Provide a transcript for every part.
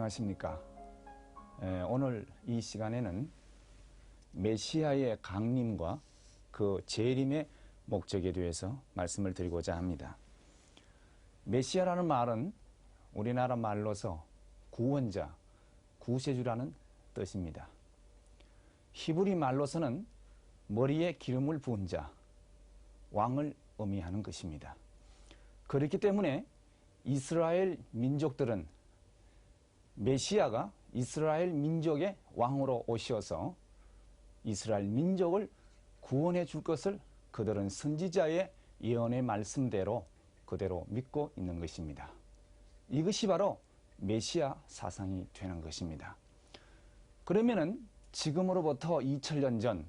안녕하십니까. 오늘 이 시간에는 메시아의 강림과 그 재림의 목적에 대해서 말씀을 드리고자 합니다. 메시아라는 말은 우리나라 말로서 구원자, 구세주라는 뜻입니다. 히브리 말로서는 머리에 기름을 부은 자, 왕을 의미하는 것입니다. 그렇기 때문에 이스라엘 민족들은 메시아가 이스라엘 민족의 왕으로 오셔서 이스라엘 민족을 구원해 줄 것을 그들은 선지자의 예언의 말씀대로 그대로 믿고 있는 것입니다. 이것이 바로 메시아 사상이 되는 것입니다. 그러면은 지금으로부터 2000년 전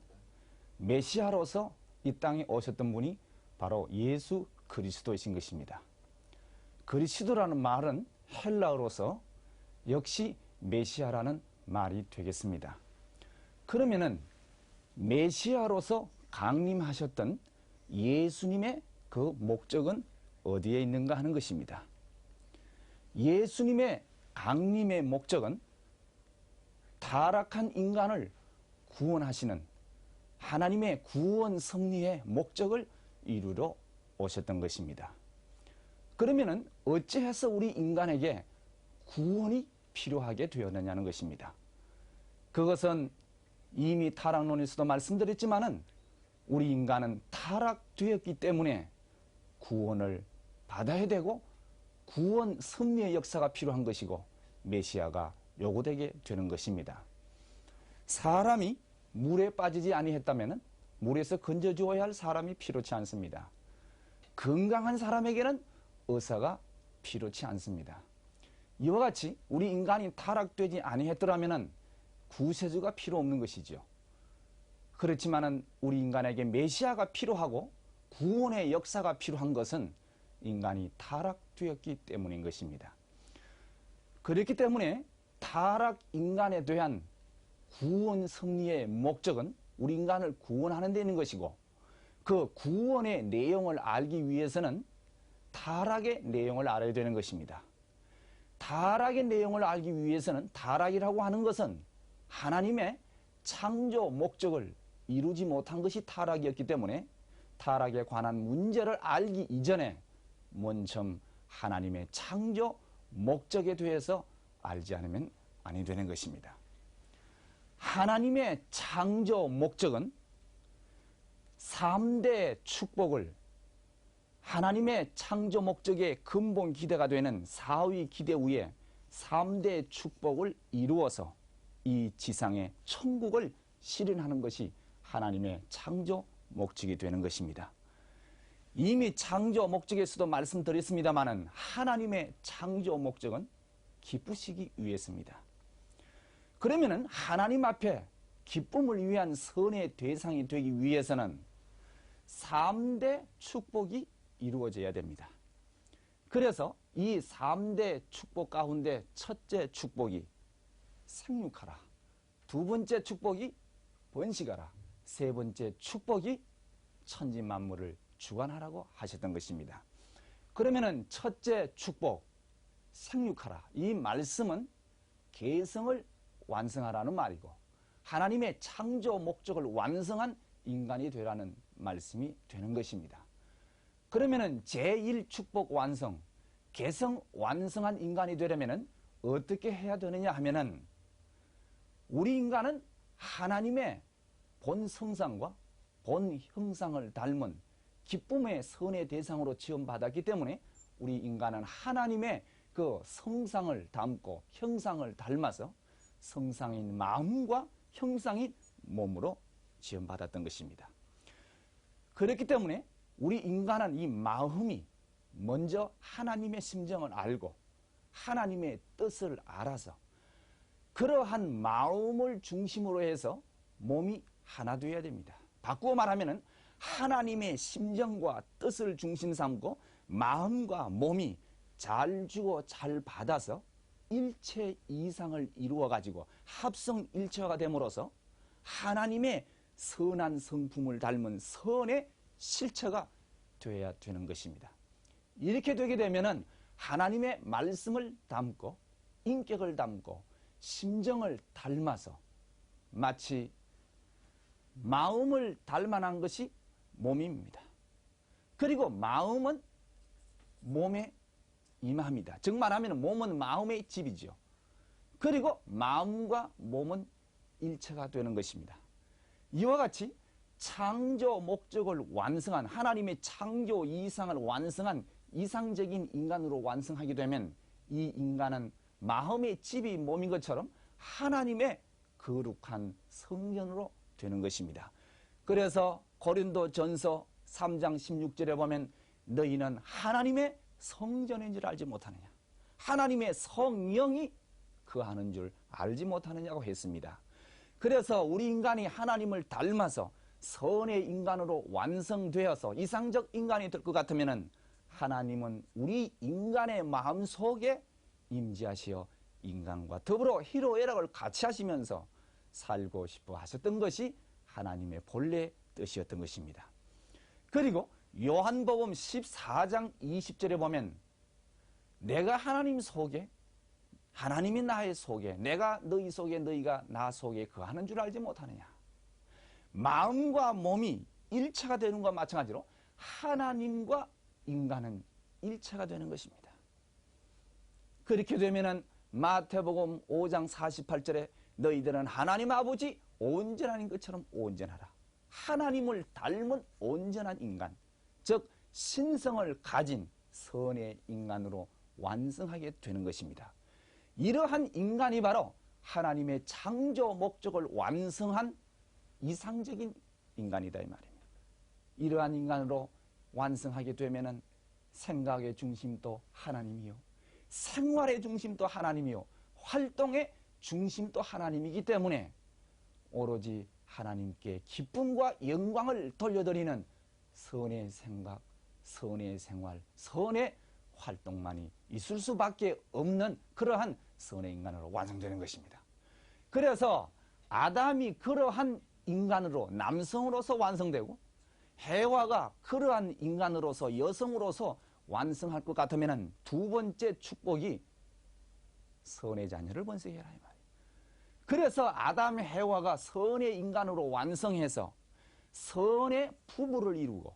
메시아로서 이 땅에 오셨던 분이 바로 예수 그리스도이신 것입니다. 그리스도라는 말은 헬라어로서 역시 메시아라는 말이 되겠습니다. 그러면은 메시아로서 강림하셨던 예수님의 그 목적은 어디에 있는가 하는 것입니다. 예수님의 강림의 목적은 타락한 인간을 구원하시는 하나님의 구원 섭리의 목적을 이루러 오셨던 것입니다. 그러면은 어찌해서 우리 인간에게 구원이 필요하게 되었느냐는 것입니다. 그것은 이미 타락론에서도 말씀드렸지만은 우리 인간은 타락되었기 때문에 구원을 받아야 되고 구원 섭리의 역사가 필요한 것이고 메시아가 요구되게 되는 것입니다. 사람이 물에 빠지지 아니했다면 물에서 건져주어야 할 사람이 필요치 않습니다. 건강한 사람에게는 의사가 필요치 않습니다. 이와 같이 우리 인간이 타락되지 아니했더라면 구세주가 필요 없는 것이죠. 그렇지만은 우리 인간에게 메시아가 필요하고 구원의 역사가 필요한 것은 인간이 타락되었기 때문인 것입니다. 그렇기 때문에 타락 인간에 대한 구원 섭리의 목적은 우리 인간을 구원하는 데 있는 것이고 그 구원의 내용을 알기 위해서는 타락의 내용을 알아야 되는 것입니다. 타락의 내용을 알기 위해서는 타락이라고 하는 것은 하나님의 창조 목적을 이루지 못한 것이 타락이었기 때문에 타락에 관한 문제를 알기 이전에 먼저 하나님의 창조 목적에 대해서 알지 않으면 아니 되는 것입니다. 하나님의 창조 목적은 3대 축복을 하나님의 창조 목적의 근본 기대가 되는 4위 기대 위에 3대 축복을 이루어서 이 지상의 천국을 실현하는 것이 하나님의 창조 목적이 되는 것입니다. 이미 창조 목적에서도 말씀드렸습니다마는 하나님의 창조 목적은 기쁘시기 위해서입니다. 그러면은 하나님 앞에 기쁨을 위한 선의 대상이 되기 위해서는 3대 축복이 이루어져야 됩니다. 그래서 이 3대 축복 가운데 첫째 축복이 생육하라, 두 번째 축복이 번식하라, 세 번째 축복이 천지 만물을 주관하라고 하셨던 것입니다. 그러면은 첫째 축복 생육하라, 이 말씀은 계성을 완성하라는 말이고 하나님의 창조 목적을 완성한 인간이 되라는 말씀이 되는 것입니다. 그러면은 제1축복 완성, 계성 완성한 인간이 되려면은 어떻게 해야 되느냐 하면은 우리 인간은 하나님의 본 성상과 본 형상을 닮은 기쁨의 선의 대상으로 지원받았기 때문에 우리 인간은 하나님의 그 성상을 닮고 형상을 닮아서 성상인 마음과 형상인 몸으로 지원받았던 것입니다. 그렇기 때문에 우리 인간은 이 마음이 먼저 하나님의 심정을 알고 하나님의 뜻을 알아서 그러한 마음을 중심으로 해서 몸이 하나 되어야 됩니다. 바꾸어 말하면 하나님의 심정과 뜻을 중심 삼고 마음과 몸이 잘 주고 잘 받아서 일체 이상을 이루어 가지고 합성일체가 됨으로써 하나님의 선한 성품을 닮은 선의 실체가 되어야 되는 것입니다. 이렇게 되게 되면은 하나님의 말씀을 담고 인격을 담고 심정을 닮아서 마치 마음을 닮아난 것이 몸입니다. 그리고 마음은 몸에 임합니다. 즉 말하면 몸은 마음의 집이죠. 그리고 마음과 몸은 일체가 되는 것입니다. 이와 같이 창조 목적을 완성한 하나님의 창조 이상을 완성한 이상적인 인간으로 완성하게 되면 이 인간은 마음의 집이 몸인 것처럼 하나님의 거룩한 성전으로 되는 것입니다. 그래서 고린도전서 3장 16절에 보면 너희는 하나님의 성전인 줄 알지 못하느냐, 하나님의 성령이 거하는 줄 알지 못하느냐고 했습니다. 그래서 우리 인간이 하나님을 닮아서 선의 인간으로 완성되어서 이상적 인간이 될 것 같으면 하나님은 우리 인간의 마음속에 임재하시어 인간과 더불어 희로애락을 같이 하시면서 살고 싶어 하셨던 것이 하나님의 본래 뜻이었던 것입니다. 그리고 요한복음 14장 20절에 보면 내가 하나님 속에, 하나님이 나의 속에, 내가 너희 속에, 너희가 나 속에 거하는 줄 알지 못하느냐. 마음과 몸이 일체가 되는 것과 마찬가지로 하나님과 인간은 일체가 되는 것입니다. 그렇게 되면은 마태복음 5장 48절에 너희들은 하나님 아버지 온전한 것처럼 온전하라. 하나님을 닮은 온전한 인간, 즉 신성을 가진 선의 인간으로 완성하게 되는 것입니다. 이러한 인간이 바로 하나님의 창조 목적을 완성한 이상적인 인간이다 이 말입니다. 이러한 인간으로 완성하게 되면은 생각의 중심도 하나님이요, 생활의 중심도 하나님이요, 활동의 중심도 하나님이기 때문에 오로지 하나님께 기쁨과 영광을 돌려드리는 선의 생각, 선의 생활, 선의 활동만이 있을 수밖에 없는 그러한 선의 인간으로 완성되는 것입니다. 그래서 아담이 그러한 인간으로, 남성으로서 완성되고 해와가 그러한 인간으로서, 여성으로서 완성할 것 같으면 두 번째 축복이 선의 자녀를 번성해라 이 말이에요. 그래서 아담 해와가 선의 인간으로 완성해서 선의 부부를 이루고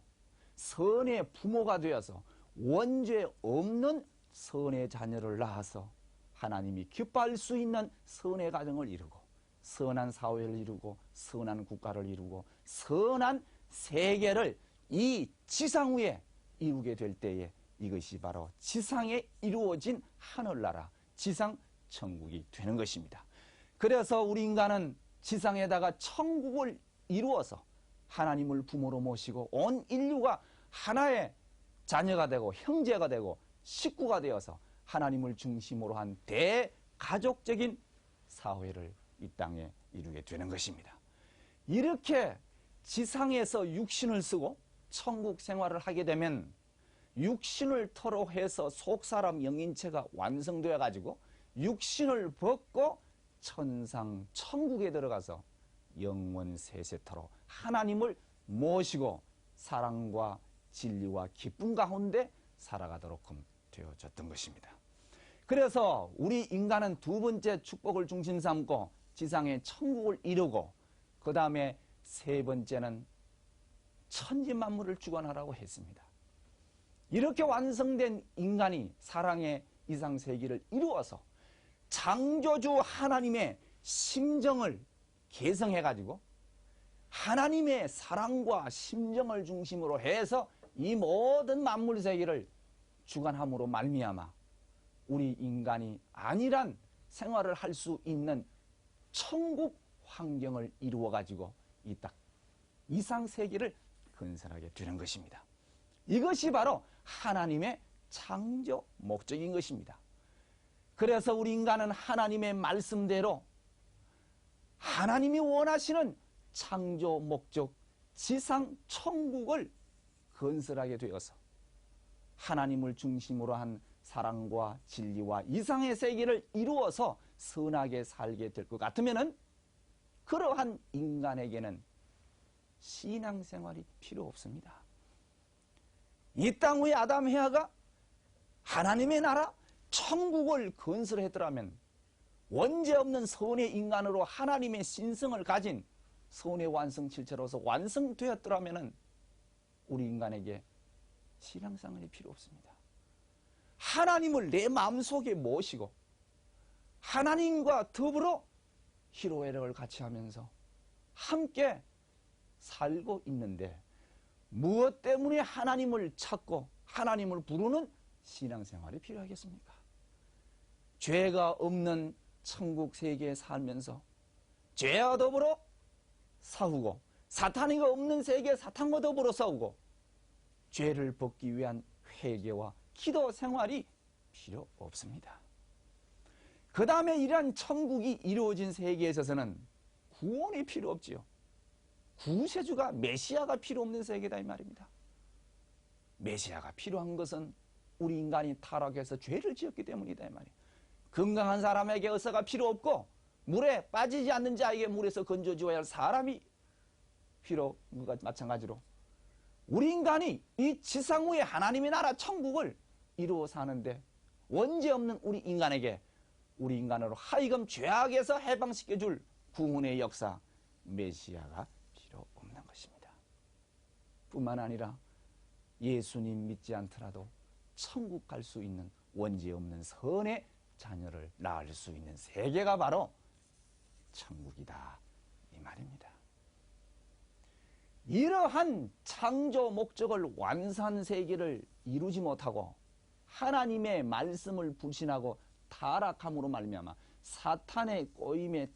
선의 부모가 되어서 원죄 없는 선의 자녀를 낳아서 하나님이 기뻐할 수 있는 선의 가정을 이루고 선한 사회를 이루고 선한 국가를 이루고 선한 세계를 이 지상 위에 이루게 될 때에 이것이 바로 지상에 이루어진 하늘나라, 지상 천국이 되는 것입니다. 그래서 우리 인간은 지상에다가 천국을 이루어서 하나님을 부모로 모시고 온 인류가 하나의 자녀가 되고 형제가 되고 식구가 되어서 하나님을 중심으로 한 대가족적인 사회를 이 땅에 이루게 되는 것입니다. 이렇게 지상에서 육신을 쓰고 천국 생활을 하게 되면 육신을 토로해서 속사람 영인체가 완성되어 가지고 육신을 벗고 천상 천국에 들어가서 영원 세세토록 하나님을 모시고 사랑과 진리와 기쁨 가운데 살아가도록 되어졌던 것입니다. 그래서 우리 인간은 두 번째 축복을 중심 삼고 지상의 천국을 이루고 그 다음에 세 번째는 천지만물을 주관하라고 했습니다. 이렇게 완성된 인간이 사랑의 이상세계를 이루어서 창조주 하나님의 심정을 개성해가지고 하나님의 사랑과 심정을 중심으로 해서 이 모든 만물세계를 주관함으로 말미암아 우리 인간이 안일한 생활을 할 수 있는 천국 환경을 이루어가지고 이 딱 이상세계를 건설하게 되는 것입니다. 이것이 바로 하나님의 창조 목적인 것입니다. 그래서 우리 인간은 하나님의 말씀대로 하나님이 원하시는 창조 목적 지상 천국을 건설하게 되어서 하나님을 중심으로 한 사랑과 진리와 이상의 세계를 이루어서 선하게 살게 될 것 같으면은 그러한 인간에게는 신앙생활이 필요 없습니다. 이 땅 위에 아담 해아가 하나님의 나라 천국을 건설했더라면 원죄 없는 선의 인간으로 하나님의 신성을 가진 선의 완성체로서 완성되었더라면 우리 인간에게 신앙생활이 필요 없습니다. 하나님을 내 마음속에 모시고 하나님과 더불어 희로애락을 같이 하면서 함께 살고 있는데 무엇 때문에 하나님을 찾고 하나님을 부르는 신앙생활이 필요하겠습니까? 죄가 없는 천국 세계에 살면서 죄와 더불어 싸우고 사탄이가 없는 세계에 사탄과 더불어 싸우고 죄를 벗기 위한 회개와 기도 생활이 필요 없습니다. 그 다음에 이러한 천국이 이루어진 세계에 있어서는 구원이 필요 없지요. 구세주가 메시아가 필요 없는 세계다 이 말입니다. 메시아가 필요한 것은 우리 인간이 타락해서 죄를 지었기 때문이다 이 말이에요. 건강한 사람에게 의사가 필요 없고 물에 빠지지 않는 자에게 물에서 건져주어야 할 사람이 필요 것과 마찬가지로 우리 인간이 이 지상 위에 하나님의 나라 천국을 이루어 사는데 원죄 없는 우리 인간에게 우리 인간으로 하여금 죄악에서 해방시켜줄 구원의 역사 메시아가 필요 없는 것입니다. 뿐만 아니라 예수님 믿지 않더라도 천국 갈 수 있는 원죄 없는 선의 자녀를 낳을 수 있는 세계가 바로 천국이다 이 말입니다. 이러한 창조 목적을 완수한 세계를 이루지 못하고 하나님의 말씀을 불신하고 타락함으로 말미암아 사탄의 꼬임에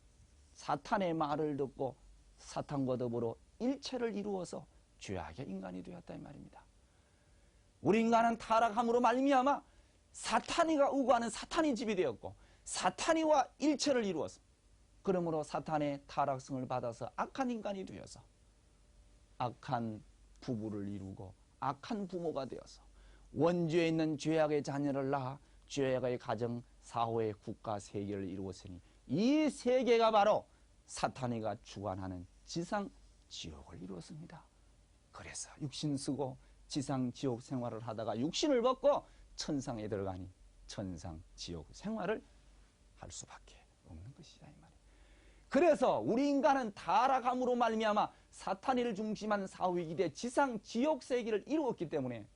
사탄의 말을 듣고 사탄과 더불어 일체를 이루어서 죄악의 인간이 되었다 이 말입니다. 우리 인간은 타락함으로 말미암아 사탄이가 우구하는 사탄이 집이 되었고 사탄이와 일체를 이루었습니다. 그러므로 사탄의 타락성을 받아서 악한 인간이 되어서 악한 부부를 이루고 악한 부모가 되어서 원죄에 있는 죄악의 자녀를 낳아 죄악의 가정, 사회, 국가, 세계를 이루었으니 이 세계가 바로 사탄이가 주관하는 지상 지옥을 이루었습니다. 그래서 육신 쓰고 지상 지옥 생활을 하다가 육신을 벗고 천상에 들어가니 천상 지옥 생활을 할 수밖에 없는 것이다 이 말이에요. 그래서 우리 인간은 타락함으로 말미암아 사탄이를 중심한 사후이기대 지상 지옥 세계를 이루었기 때문에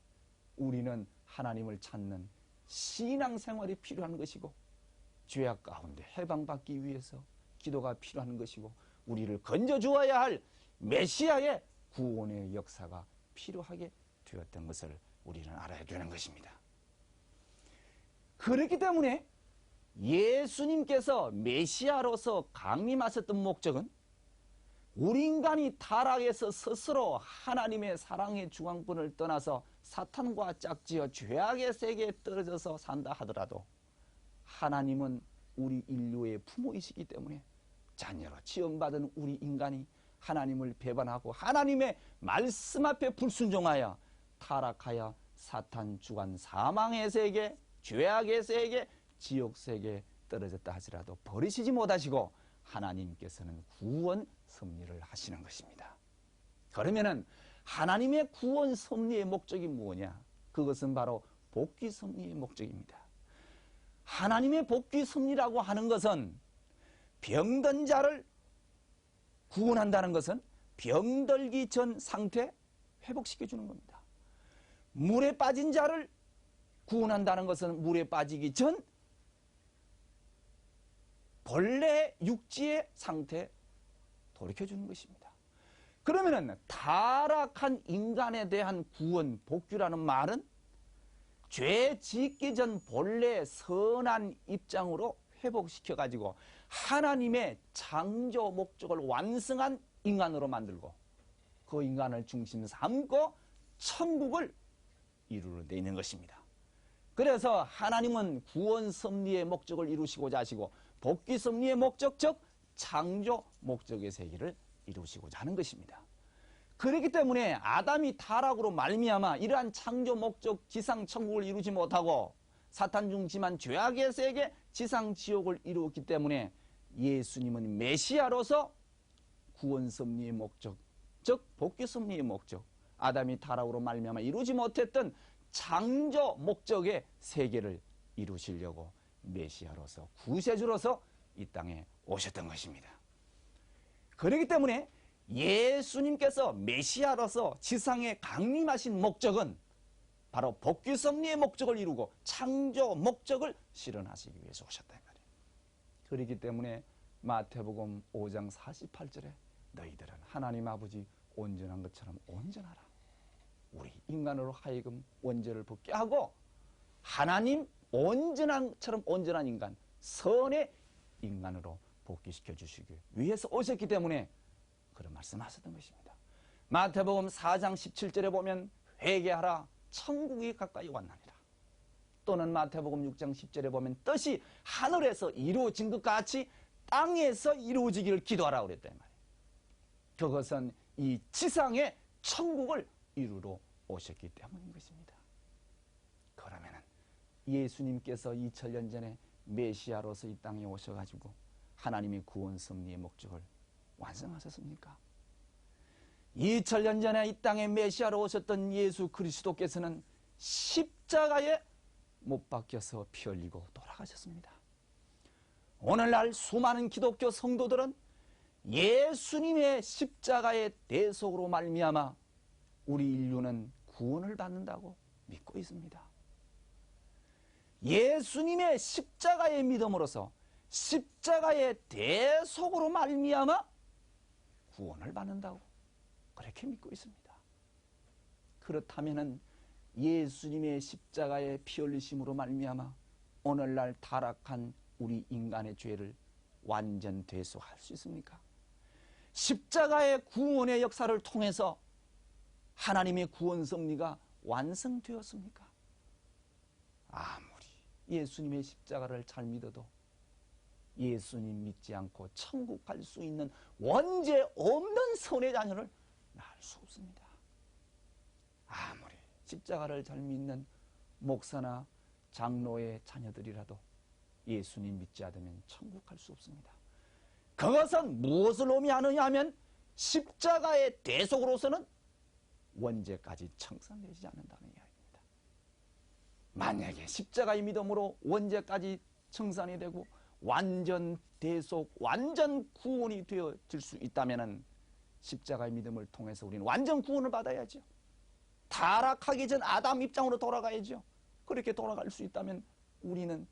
우리는 하나님을 찾는 신앙생활이 필요한 것이고 죄악 가운데 해방받기 위해서 기도가 필요한 것이고 우리를 건져주어야 할 메시아의 구원의 역사가 필요하게 되었던 것을 우리는 알아야 되는 것입니다. 그렇기 때문에 예수님께서 메시아로서 강림하셨던 목적은 우리 인간이 타락해서 스스로 하나님의 사랑의 주관권을 떠나서 사탄과 짝지어 죄악의 세계에 떨어져서 산다 하더라도 하나님은 우리 인류의 부모이시기 때문에 자녀로 지원받은 우리 인간이 하나님을 배반하고 하나님의 말씀 앞에 불순종하여 타락하여 사탄 주관 사망의 세계, 죄악의 세계, 지옥 세계에 떨어졌다 하시라도 버리시지 못하시고 하나님께서는 구원 섭리를 하시는 것입니다. 그러면은 하나님의 구원 섭리의 목적이 뭐냐? 그것은 바로 복귀 섭리의 목적입니다. 하나님의 복귀 섭리라고 하는 것은 병든 자를 구원한다는 것은 병들기 전 상태 회복시켜주는 겁니다. 물에 빠진 자를 구원한다는 것은 물에 빠지기 전 본래 육지의 상태 돌이켜주는 것입니다. 그러면은 타락한 인간에 대한 구원, 복귀라는 말은 죄 짓기 전 본래 선한 입장으로 회복시켜가지고 하나님의 창조 목적을 완성한 인간으로 만들고 그 인간을 중심 삼고 천국을 이루는 데 있는 것입니다. 그래서 하나님은 구원 섭리의 목적을 이루시고자 하시고 복귀 섭리의 목적, 즉 창조 목적의 세계를 이루시고자 하는 것입니다. 그렇기 때문에 아담이 타락으로 말미암아 이러한 창조 목적 지상 천국을 이루지 못하고 사탄 중심한 죄악의 세계 지상 지옥을 이루었기 때문에 예수님은 메시아로서 구원 섭리의 목적, 즉 복귀 섭리의 목적, 아담이 타락으로 말미암아 이루지 못했던 창조 목적의 세계를 이루시려고 메시아로서 구세주로서 이 땅에 오셨던 것입니다. 그렇기 때문에 예수님께서 메시아로서 지상에 강림하신 목적은 바로 복귀 섭리의 목적을 이루고 창조 목적을 실현하시기 위해서 오셨다 이 말이에요. 그렇기 때문에 마태복음 5장 48절에 너희들은 하나님 아버지 온전한 것처럼 온전하라. 우리 인간으로 하여금 원죄를 벗게 하고 하나님 온전한 것처럼 온전한 인간, 선의 인간으로 복귀시켜 주시기 위해서 오셨기 때문에 그런 말씀하셨던 것입니다. 마태복음 4장 17절에 보면 회개하라 천국이 가까이 왔나니라. 또는 마태복음 6장 10절에 보면 뜻이 하늘에서 이루어진 것 같이 땅에서 이루어지기를 기도하라 그랬단 말이에요. 그것은 이 지상의 천국을 이루러 오셨기 때문인 것입니다. 그러면 예수님께서 2000년 전에 메시아로서 이 땅에 오셔가지고 하나님의 구원 섭리의 목적을 완성하셨습니까? 2000년 전에 이 땅에 메시아로 오셨던 예수 그리스도께서는 십자가에 못 박혀서 피 흘리고 돌아가셨습니다. 오늘날 수많은 기독교 성도들은 예수님의 십자가의 대속으로 말미암아 우리 인류는 구원을 받는다고 믿고 있습니다. 예수님의 십자가의 믿음으로서 십자가의 대속으로 말미암아 구원을 받는다고 그렇게 믿고 있습니다. 그렇다면 예수님의 십자가의 피 흘리심으로 말미암아 오늘날 타락한 우리 인간의 죄를 완전 대속할 수 있습니까? 십자가의 구원의 역사를 통해서 하나님의 구원 섭리가 완성되었습니까? 아무리 예수님의 십자가를 잘 믿어도 예수님 믿지 않고 천국 갈 수 있는 원죄 없는 선의 자녀를 낳을 수 없습니다. 아무리 십자가를 잘 믿는 목사나 장로의 자녀들이라도 예수님 믿지 않으면 천국 갈 수 없습니다. 그것은 무엇을 의미하느냐 하면 십자가의 대속으로서는 원죄까지 청산되지 않는다는 이야기입니다. 만약에 십자가의 믿음으로 원죄까지 청산이 되고 완전 대속, 완전 구원이 되어질 수 있다면 십자가의 믿음을 통해서 우리는 완전 구원을 받아야죠. 타락하기 전 아담 입장으로 돌아가야죠. 그렇게 돌아갈 수 있다면 우리는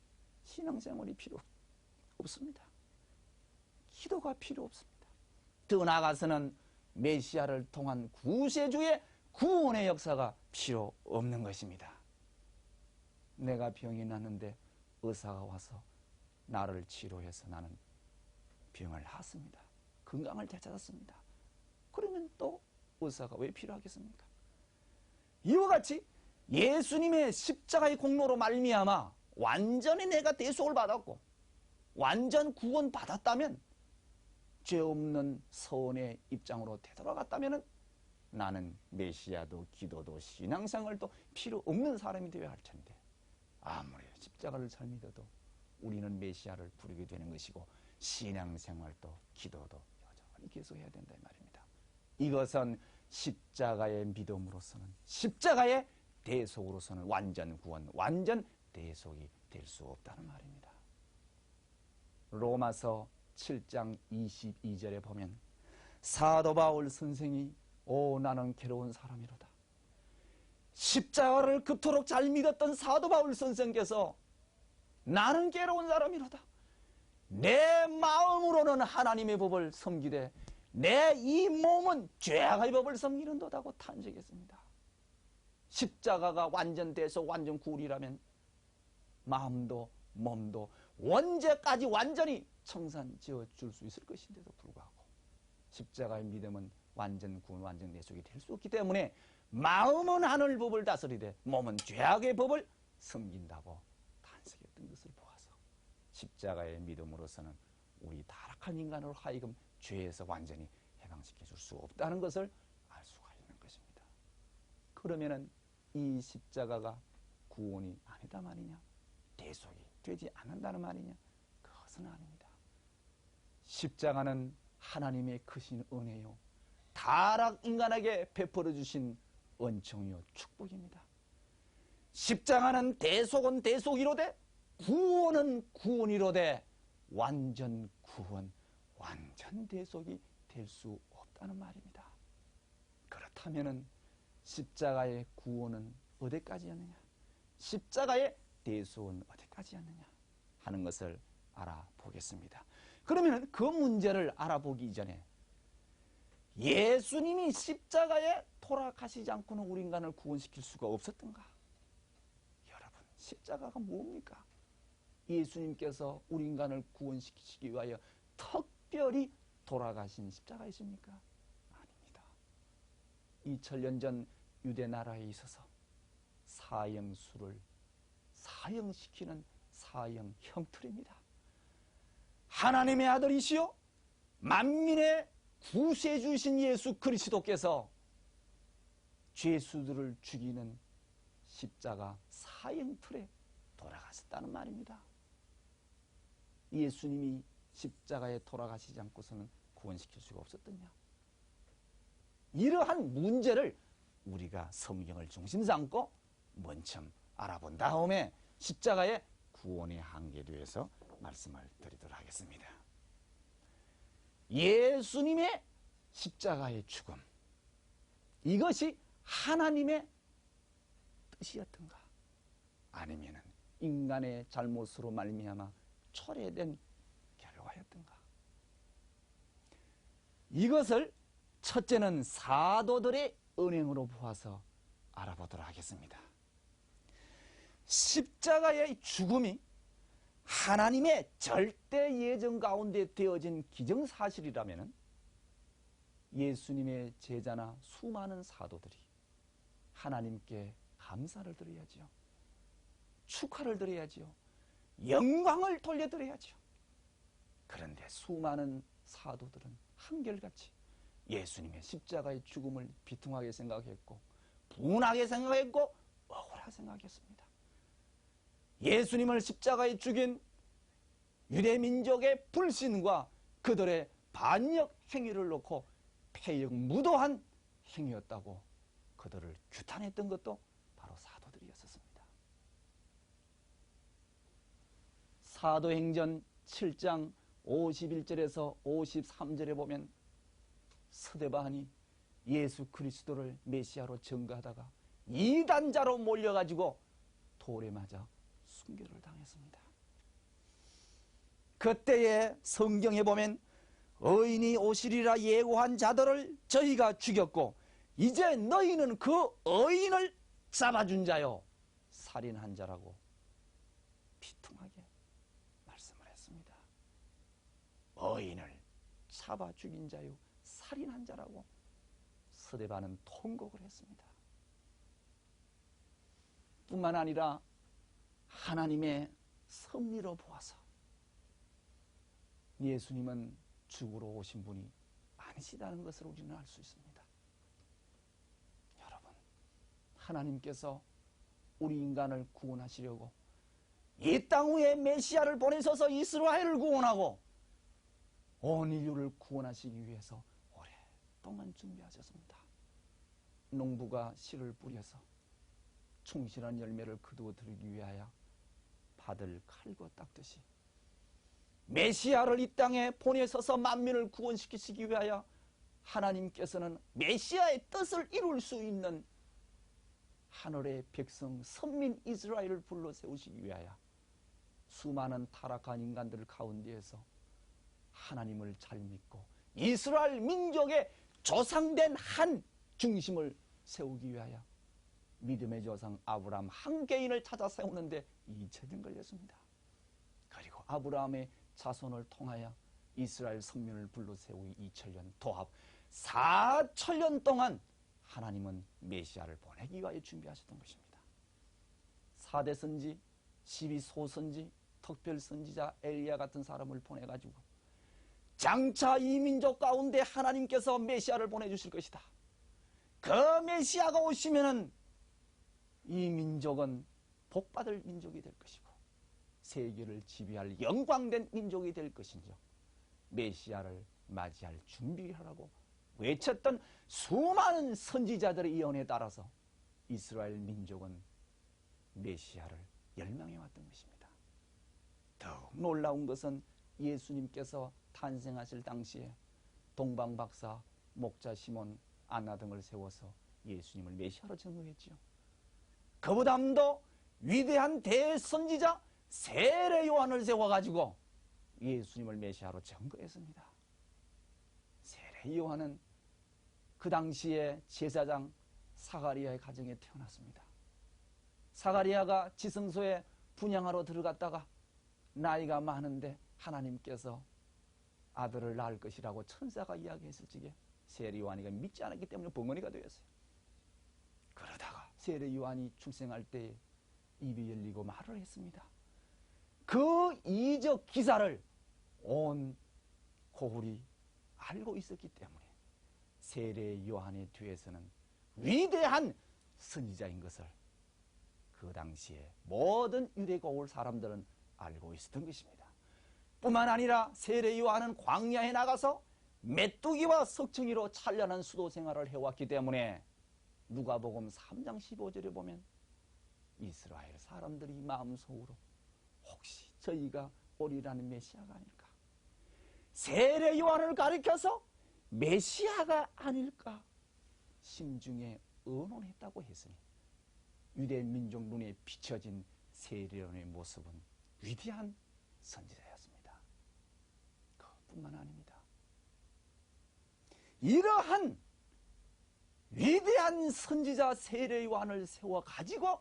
신앙생활이 필요 없습니다. 기도가 필요 없습니다. 더 나아가서는 메시아를 통한 구세주의 구원의 역사가 필요 없는 것입니다. 내가 병이 났는데 의사가 와서 나를 치료해서 나는 병을 낫습니다. 건강을 되찾았습니다. 그러면 또 의사가 왜 필요하겠습니까? 이와 같이 예수님의 십자가의 공로로 말미암아 완전히 내가 대속을 받았고 완전 구원 받았다면 죄 없는 선의 입장으로 되돌아갔다면 나는 메시아도 기도도 신앙생활도 필요 없는 사람이 되어야 할 텐데 아무리 십자가를 잘 믿어도 우리는 메시아를 부르게 되는 것이고 신앙생활도 기도도 여전히 계속해야 된다 이 말입니다. 이것은 십자가의 믿음으로서는 십자가의 대속으로서는 완전 구원, 완전 대속이 될 수 없다는 말입니다. 로마서 7장 22절에 보면 사도 바울 선생이 나는 괴로운 사람이로다. 십자가를 그토록 잘 믿었던 사도 바울 선생께서 나는 괴로운 사람이로다. 내 마음으로는 하나님의 법을 섬기되 내 이 몸은 죄악의 법을 섬기는도다고 탄식했습니다. 십자가가 완전 대속 완전 구원이라면 마음도 몸도 원죄까지 완전히 청산지어 줄 수 있을 것인데도 불구하고 십자가의 믿음은 완전 구원 완전 대속이 될 수 없기 때문에 마음은 하늘 법을 다스리되 몸은 죄악의 법을 섬긴다고 탄식했던 것을 보아서 십자가의 믿음으로서는 우리 타락한 인간으로 하여금 죄에서 완전히 해방시켜 줄 수 없다는 것을 알 수가 있는 것입니다. 그러면은 이 십자가가 구원이 아니다 말이냐? 대속이 되지 않는다는 말이냐? 그것은 아닙니다. 십자가는 하나님의 크신 은혜요 타락 인간에게 베풀어 주신 은총이요 축복입니다. 십자가는 대속은 대속이로되 구원은 구원이로되 완전 구원, 완전 대속이 될 수 없다는 말입니다. 그렇다면 십자가의 구원은 어디까지였느냐? 십자가의 대속은 어디까지였느냐? 하는 것을 알아보겠습니다. 그러면 그 문제를 알아보기 이전에 예수님이 십자가에 돌아가시지 않고는 우리 인간을 구원시킬 수가 없었던가? 여러분, 십자가가 뭡니까? 예수님께서 우리 인간을 구원시키기 위하여 특별히 돌아가신 십자가이십니까? 아닙니다. 2000년 전 유대 나라에 있어서 사형수를 사형시키는 사형 형틀입니다. 하나님의 아들이시요 만민의 구세주신 예수 그리스도께서 죄수들을 죽이는 십자가 사형틀에 돌아가셨다는 말입니다. 예수님이 십자가에 돌아가시지 않고서는 구원시킬 수가 없었더냐? 이러한 문제를 우리가 성경을 중심 삼고 먼저 알아본 다음에 십자가의 구원의 한계에 대해서 말씀을 드리도록 하겠습니다. 예수님의 십자가의 죽음, 이것이 하나님의 뜻이었던가? 아니면 인간의 잘못으로 말미암아 초래된 결과였던가? 이것을 첫째는 사도들의 은행으로 보아서 알아보도록 하겠습니다. 십자가의 죽음이 하나님의 절대 예정 가운데 되어진 기정사실이라면 예수님의 제자나 수많은 사도들이 하나님께 감사를 드려야지요. 축하를 드려야지요. 영광을 돌려드려야지요. 그런데 수많은 사도들은 한결같이 예수님의 십자가의 죽음을 비통하게 생각했고 분하게 생각했고 억울하게 생각했습니다. 예수님을 십자가에 죽인 유대민족의 불신과 그들의 반역 행위를 놓고 폐역무도한 행위였다고 그들을 규탄했던 것도 바로 사도들이었습니다. 사도행전 7장 51절에서 53절에 보면 스데반이 예수 그리스도를 메시아로 증거하다가 이단자로 몰려가지고 돌에 맞아 순교를 당했습니다. 그때에 성경에 보면 의인이 오시리라 예고한 자들을 저희가 죽였고 이제 너희는 그 의인을 잡아준 자요 살인한 자라고 비통하게 말씀을 했습니다. 의인을 잡아 죽인 자요 살인한 자라고 스데반은 통곡을 했습니다. 뿐만 아니라 하나님의 섭리로 보아서 예수님은 죽으러 오신 분이 아니시다는 것을 우리는 알 수 있습니다. 여러분, 하나님께서 우리 인간을 구원하시려고 이 땅 위에 메시아를 보내셔서 이스라엘을 구원하고 온 인류를 구원하시기 위해서 오랫동안 준비하셨습니다. 농부가 씨를 뿌려서 충실한 열매를 거두어 들이기 위하여 밭을 칼고 닦듯이 메시아를 이 땅에 보내셔서 만민을 구원시키시기 위하여 하나님께서는 메시아의 뜻을 이룰 수 있는 하늘의 백성 선민 이스라엘을 불러 세우시기 위하여 수많은 타락한 인간들 가운데에서 하나님을 잘 믿고 이스라엘 민족의 조상된 한 중심을 세우기 위하여 믿음의 조상 아브라함 한 개인을 찾아 세우는데 2000년 걸렸습니다. 그리고 아브라함의 자손을 통하여 이스라엘 성민을 불러 세우기 2000년 도합 4000년 동안 하나님은 메시아를 보내기 위하여 준비하셨던 것입니다. 4대 선지, 12소 선지, 특별 선지자 엘리야 같은 사람을 보내가지고 장차 이 민족 가운데 하나님께서 메시아를 보내주실 것이다. 그 메시아가 오시면은 이 민족은 복받을 민족이 될 것이고 세계를 지배할 영광된 민족이 될 것인지 메시아를 맞이할 준비를 하라고 외쳤던 수많은 선지자들의 예언에 따라서 이스라엘 민족은 메시아를 열망해 왔던 것입니다. 더욱 놀라운 것은 예수님께서 탄생하실 당시에 동방박사, 목자 시몬, 안나 등을 세워서 예수님을 메시아로 증거했지요. 그보다도 위대한 대선지자 세례 요한을 세워가지고 예수님을 메시아로 증거했습니다. 세례 요한은 그 당시에 제사장 사가리아의 가정에 태어났습니다. 사가리아가 지성소에 분향하러 들어갔다가 나이가 많은데 하나님께서 아들을 낳을 것이라고 천사가 이야기했을 적에 세례 요한이가 믿지 않았기 때문에 벙어리가 되었어요. 그러다가 세례 요한이 출생할 때 입이 열리고 말을 했습니다. 그 이적 기사를 온 고울이 알고 있었기 때문에 세례 요한의 뒤에서는 위대한 선지자인 것을 그 당시에 모든 유대 고울 사람들은 알고 있었던 것입니다. 뿐만 아니라 세례 요한은 광야에 나가서 메뚜기와 석청이로 찬란한 수도 생활을 해왔기 때문에 누가복음 3장 15절에 보면 이스라엘 사람들이 마음속으로 혹시 저희가 오리라는 메시아가 아닐까, 세례 요한을 가리켜서 메시아가 아닐까 심중에 의논했다고 했으니 유대 민족 눈에 비춰진 세례 요한의 모습은 위대한 선지자였습니다. 그뿐만 아닙니다. 이러한 위대한 선지자 세례 요한을 세워가지고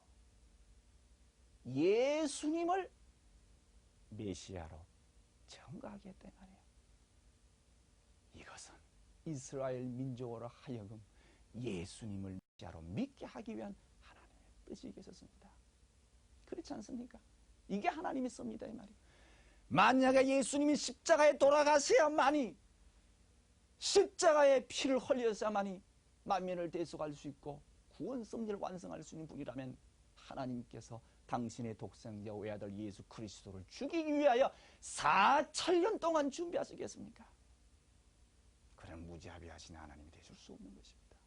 예수님을 메시아로 증거하게 했단 말이에요. 이것은 이스라엘 민족으로 하여금 예수님을 메시아로 믿게 하기 위한 하나님의 뜻이 계셨습니다. 그렇지 않습니까? 이게 하나님의 섭니다 이 말이에요. 만약에 예수님이 십자가에 돌아가셔야만이, 십자가에 피를 흘려야만이 만민을 대속할 수 있고 구원 섭리를 완성할 수 있는 분이라면 하나님께서 당신의 독생자 외아들 예수 그리스도를 죽이기 위하여 4,000년 동안 준비하시겠습니까? 그런 무자비하신 하나님이 되실 수 없는 것입니다.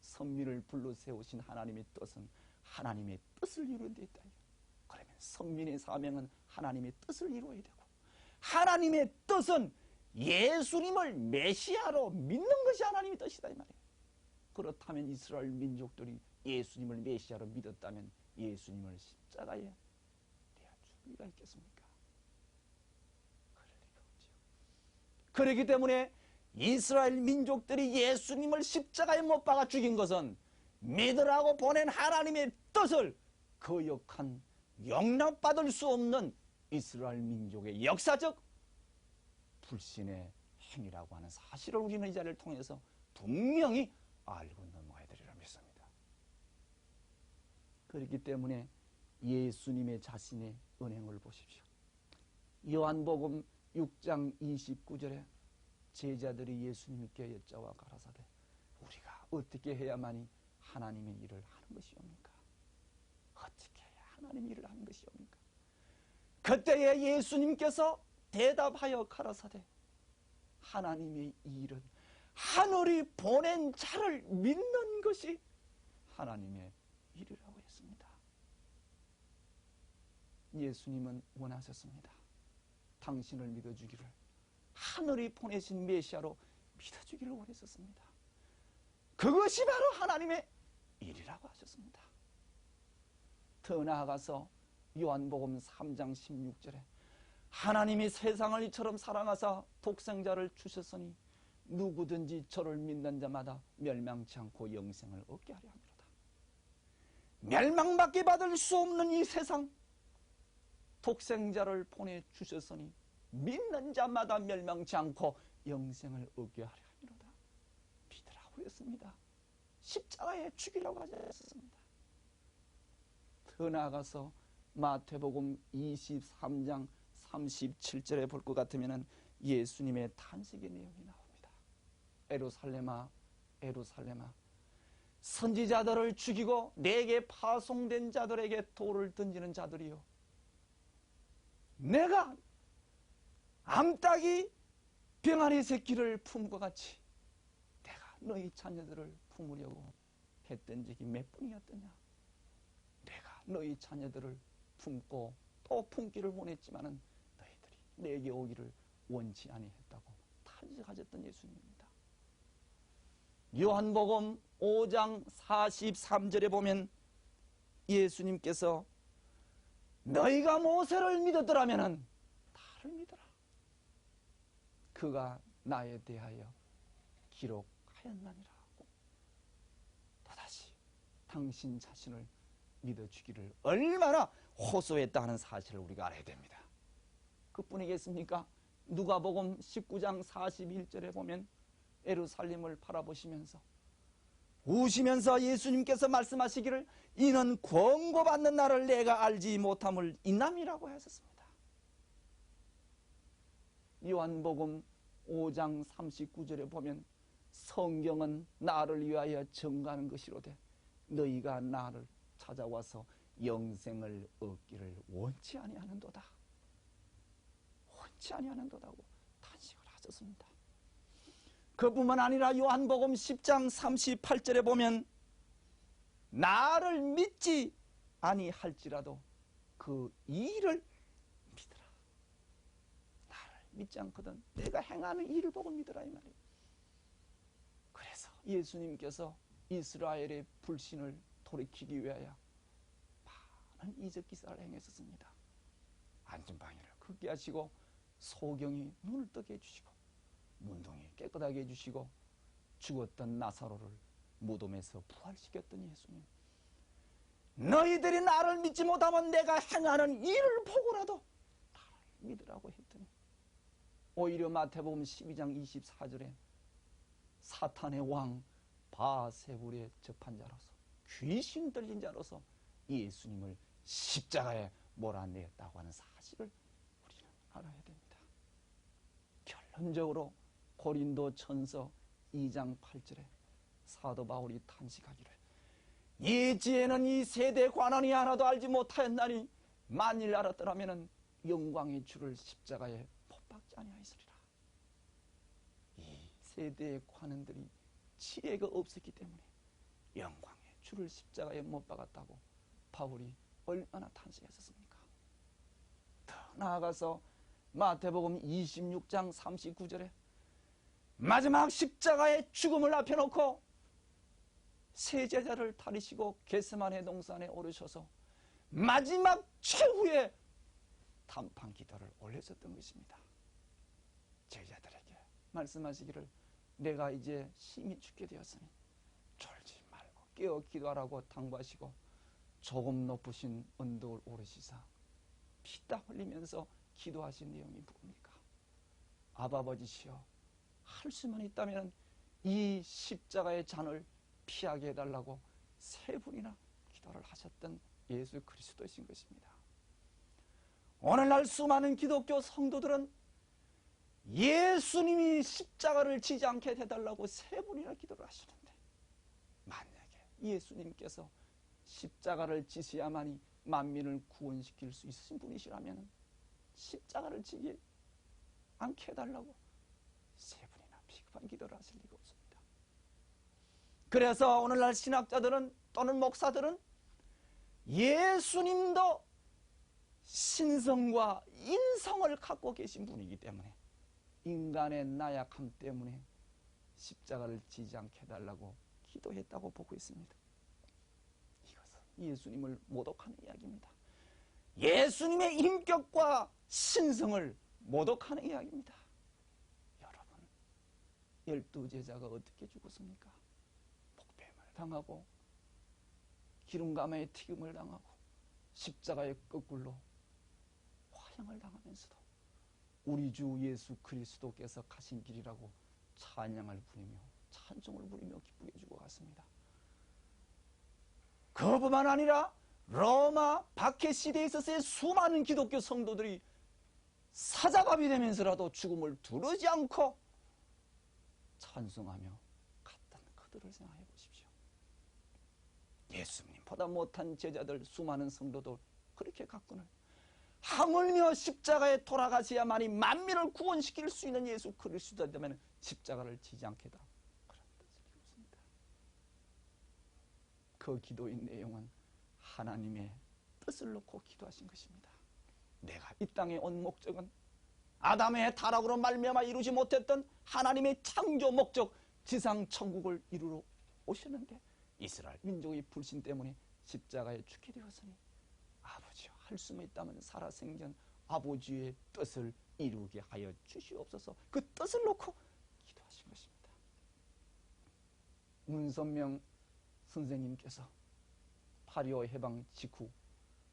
선민을 불러 세우신 하나님의 뜻은 하나님의 뜻을 이루는 데 있다. 그러면 선민의 사명은 하나님의 뜻을 이루어야 되고, 하나님의 뜻은 예수님을 메시아로 믿는 것이 하나님의 뜻이다 이 말이에요. 그렇다면 이스라엘 민족들이 예수님을 메시아로 믿었다면 예수님을 십자가에 내어 죽을 리가 있겠습니까? 그럴 리가 없죠. 그렇기 때문에 이스라엘 민족들이 예수님을 십자가에 못 박아 죽인 것은 믿으라고 보낸 하나님의 뜻을 거역한 용납받을 수 없는 이스라엘 민족의 역사적 불신의 행위라고 하는 사실을 우리는 이 자리를 통해서 분명히 알고 넘어가야 되리라 믿습니다. 그렇기 때문에 예수님의 자신의 은행을 보십시오. 요한복음 6장 29절에 제자들이 예수님께 여짜와 가라사대 우리가 어떻게 해야만이 하나님의 일을 하는 것이옵니까? 어떻게 해야 하나님의 일을 하는 것이옵니까? 그때에 예수님께서 대답하여 가라사대 하나님의 일은 하늘이 보낸 자를 믿는 것이 하나님의 일이라고 했습니다. 예수님은 원하셨습니다. 당신을 믿어주기를, 하늘이 보내신 메시아로 믿어주기를 원했었습니다. 그것이 바로 하나님의 일이라고 하셨습니다. 더 나아가서 요한복음 3장 16절에 하나님이 세상을 이처럼 사랑하사 독생자를 주셨으니 누구든지 저를 믿는 자마다 멸망치 않고 영생을 얻게 하려 합니다. 멸망밖에 받을 수 없는 이 세상, 독생자를 보내주셨으니 믿는 자마다 멸망치 않고 영생을 얻게 하려 합니다. 믿으라고 했습니다. 십자가에 죽이라고 하지 않았습니다. 더 나아가서 마태복음 23장 37절에 볼 것 같으면 예수님의 탄식의 내용이 나옵니다. 에루살렘아 에루살렘아 선지자들을 죽이고 내게 파송된 자들에게 돌을 던지는 자들이요, 내가 암탉이 병아리 새끼를 품과 같이 내가 너희 자녀들을 품으려고 했던 적이 몇 번이었더냐. 내가 너희 자녀들을 품고 또 품기를 원했지만은 너희들이 내게 오기를 원치 아니했다고 탄식하셨던 예수님입니다. 요한복음 5장 43절에 보면 예수님께서 너희가 모세를 믿었더라면 나를 믿어라. 그가 나에 대하여 기록하였나니라 하고 또다시 당신 자신을 믿어주기를 얼마나 호소했다 하는 사실을 우리가 알아야 됩니다. 그뿐이겠습니까? 누가복음 19장 41절에 보면 예루살렘을 바라보시면서 우시면서 예수님께서 말씀하시기를 이는 권고받는 나를 내가 알지 못함을 인함이라고 하셨습니다. 요한복음 5장 39절에 보면 성경은 나를 위하여 증거하는 것이로되 너희가 나를 찾아와서 영생을 얻기를 원치 아니하는도다. 원치 아니하는도다고 탄식을 하셨습니다. 그뿐만 아니라 요한복음 10장 38절에 보면 나를 믿지 아니할지라도 그 일을 믿으라. 나를 믿지 않거든 내가 행하는 일을 보고 믿으라 이 말이에요. 그래서 예수님께서 이스라엘의 불신을 돌이키기 위하여 많은 이적 기사를 행했었습니다. 안전방위를 걷게 하시고 소경이 눈을 뜨게 해주시고 문둥이 깨끗하게 해주시고 죽었던 나사로를 무덤에서 부활시켰던 예수님. 너희들이 나를 믿지 못하면 내가 행하는 일을 보고라도 나를 믿으라고 했더니 오히려 마태복음 12장 24절에 사탄의 왕 바세불의 접한 자로서 귀신 들린 자로서 예수님을 십자가에 몰아내었다고 하는 사실을 우리는 알아야 됩니다. 결론적으로 고린도 전서 2장 8절에 사도 바울이 탄식하기를 예지에는 이 세대 관원이 하나도 알지 못하였나니 만일 알았더라면 영광의 주를 십자가에 못 박지 아니하였으리라. 이 세대의 관원들이 지혜가 없었기 때문에 영광의 주를 십자가에 못 박았다고 바울이 얼마나 탄식했었습니까? 더 나아가서 마태복음 26장 39절에 마지막 십자가의 죽음을 앞에 놓고 세 제자를 타리시고 겟세마네 동산에 오르셔서 마지막 최후의 단판 기도를 올렸었던 것입니다. 제자들에게 말씀하시기를 내가 이제 심히 죽게 되었으니 졸지 말고 깨어 기도하라고 당부하시고 조금 높으신 언덕을 오르시사 피땀 흘리면서 기도하신 내용이 뭡니까? 아버지시여 할 수만 있다면 이 십자가의 잔을 피하게 해달라고 세 분이나 기도를 하셨던 예수 그리스도이신 것입니다. 오늘날 수많은 기독교 성도들은 예수님이 십자가를 지지 않게 해달라고 세 분이나 기도를 하시는데 만약에 예수님께서 십자가를 지셔야만이 만민을 구원시킬 수 있으신 분이시라면 십자가를 지지 않게 해달라고 세 분이나 비겁한 기도를 하실 리가 없습니다. 그래서 오늘날 신학자들은 또는 목사들은 예수님도 신성과 인성을 갖고 계신 분이기 때문에 인간의 나약함 때문에 십자가를 지지 않게 해달라고 기도했다고 보고 있습니다. 이것은 예수님을 모독하는 이야기입니다. 예수님의 인격과 신성을 모독하는 이야기입니다. 여러분, 12제자가 어떻게 죽었습니까? 목뱀을 당하고 기름가마에 튀김을 당하고 십자가의 거꾸로 화형을 당하면서도 우리 주 예수 그리스도께서 가신 길이라고 찬양을 부리며 찬송을 부리며 기쁘게 죽어갔습니다. 그뿐만 아니라 로마 박해 시대에 있어서의 수많은 기독교 성도들이 사자갑이 되면서라도 죽음을 두르지 않고 찬송하며 갔던 그들을 생각해 보십시오. 예수님보다 못한 제자들 수많은 성도들 그렇게 갔거늘 하물며 십자가에 돌아가셔야만이 만민을 구원시킬 수 있는 예수 그리스도라면 십자가를 지지 않겠다. 그런 뜻을 이루었습니다. 그 기도의 내용은 하나님의 뜻을 놓고 기도하신 것입니다. 내가 이 땅에 온 목적은 아담의 타락으로 말미암아 이루지 못했던 하나님의 창조 목적 지상 천국을 이루러 오셨는데 이스라엘 민족의 불신 때문에 십자가에 죽게 되었으니 아버지여 할 수만 있다면 살아생전 아버지의 뜻을 이루게 하여 주시옵소서. 그 뜻을 놓고 기도하신 것입니다. 문선명 선생님께서 8.25 해방 직후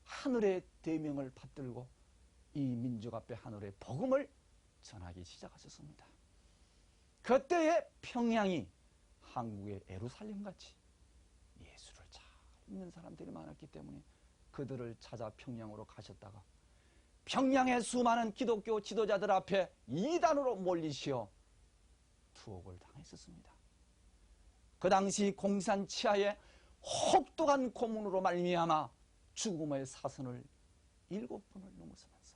하늘의 대명을 받들고 이 민족 앞에 하늘의 복음을 전하기 시작하셨습니다. 그때의 평양이 한국의 예루살렘같이 예수를 잘 믿는 사람들이 많았기 때문에 그들을 찾아 평양으로 가셨다가 평양의 수많은 기독교 지도자들 앞에 이단으로 몰리시어 투옥을 당했었습니다. 그 당시 공산 치하에 혹독한 고문으로 말미암아 죽음의 사선을 7번을 넘어서면서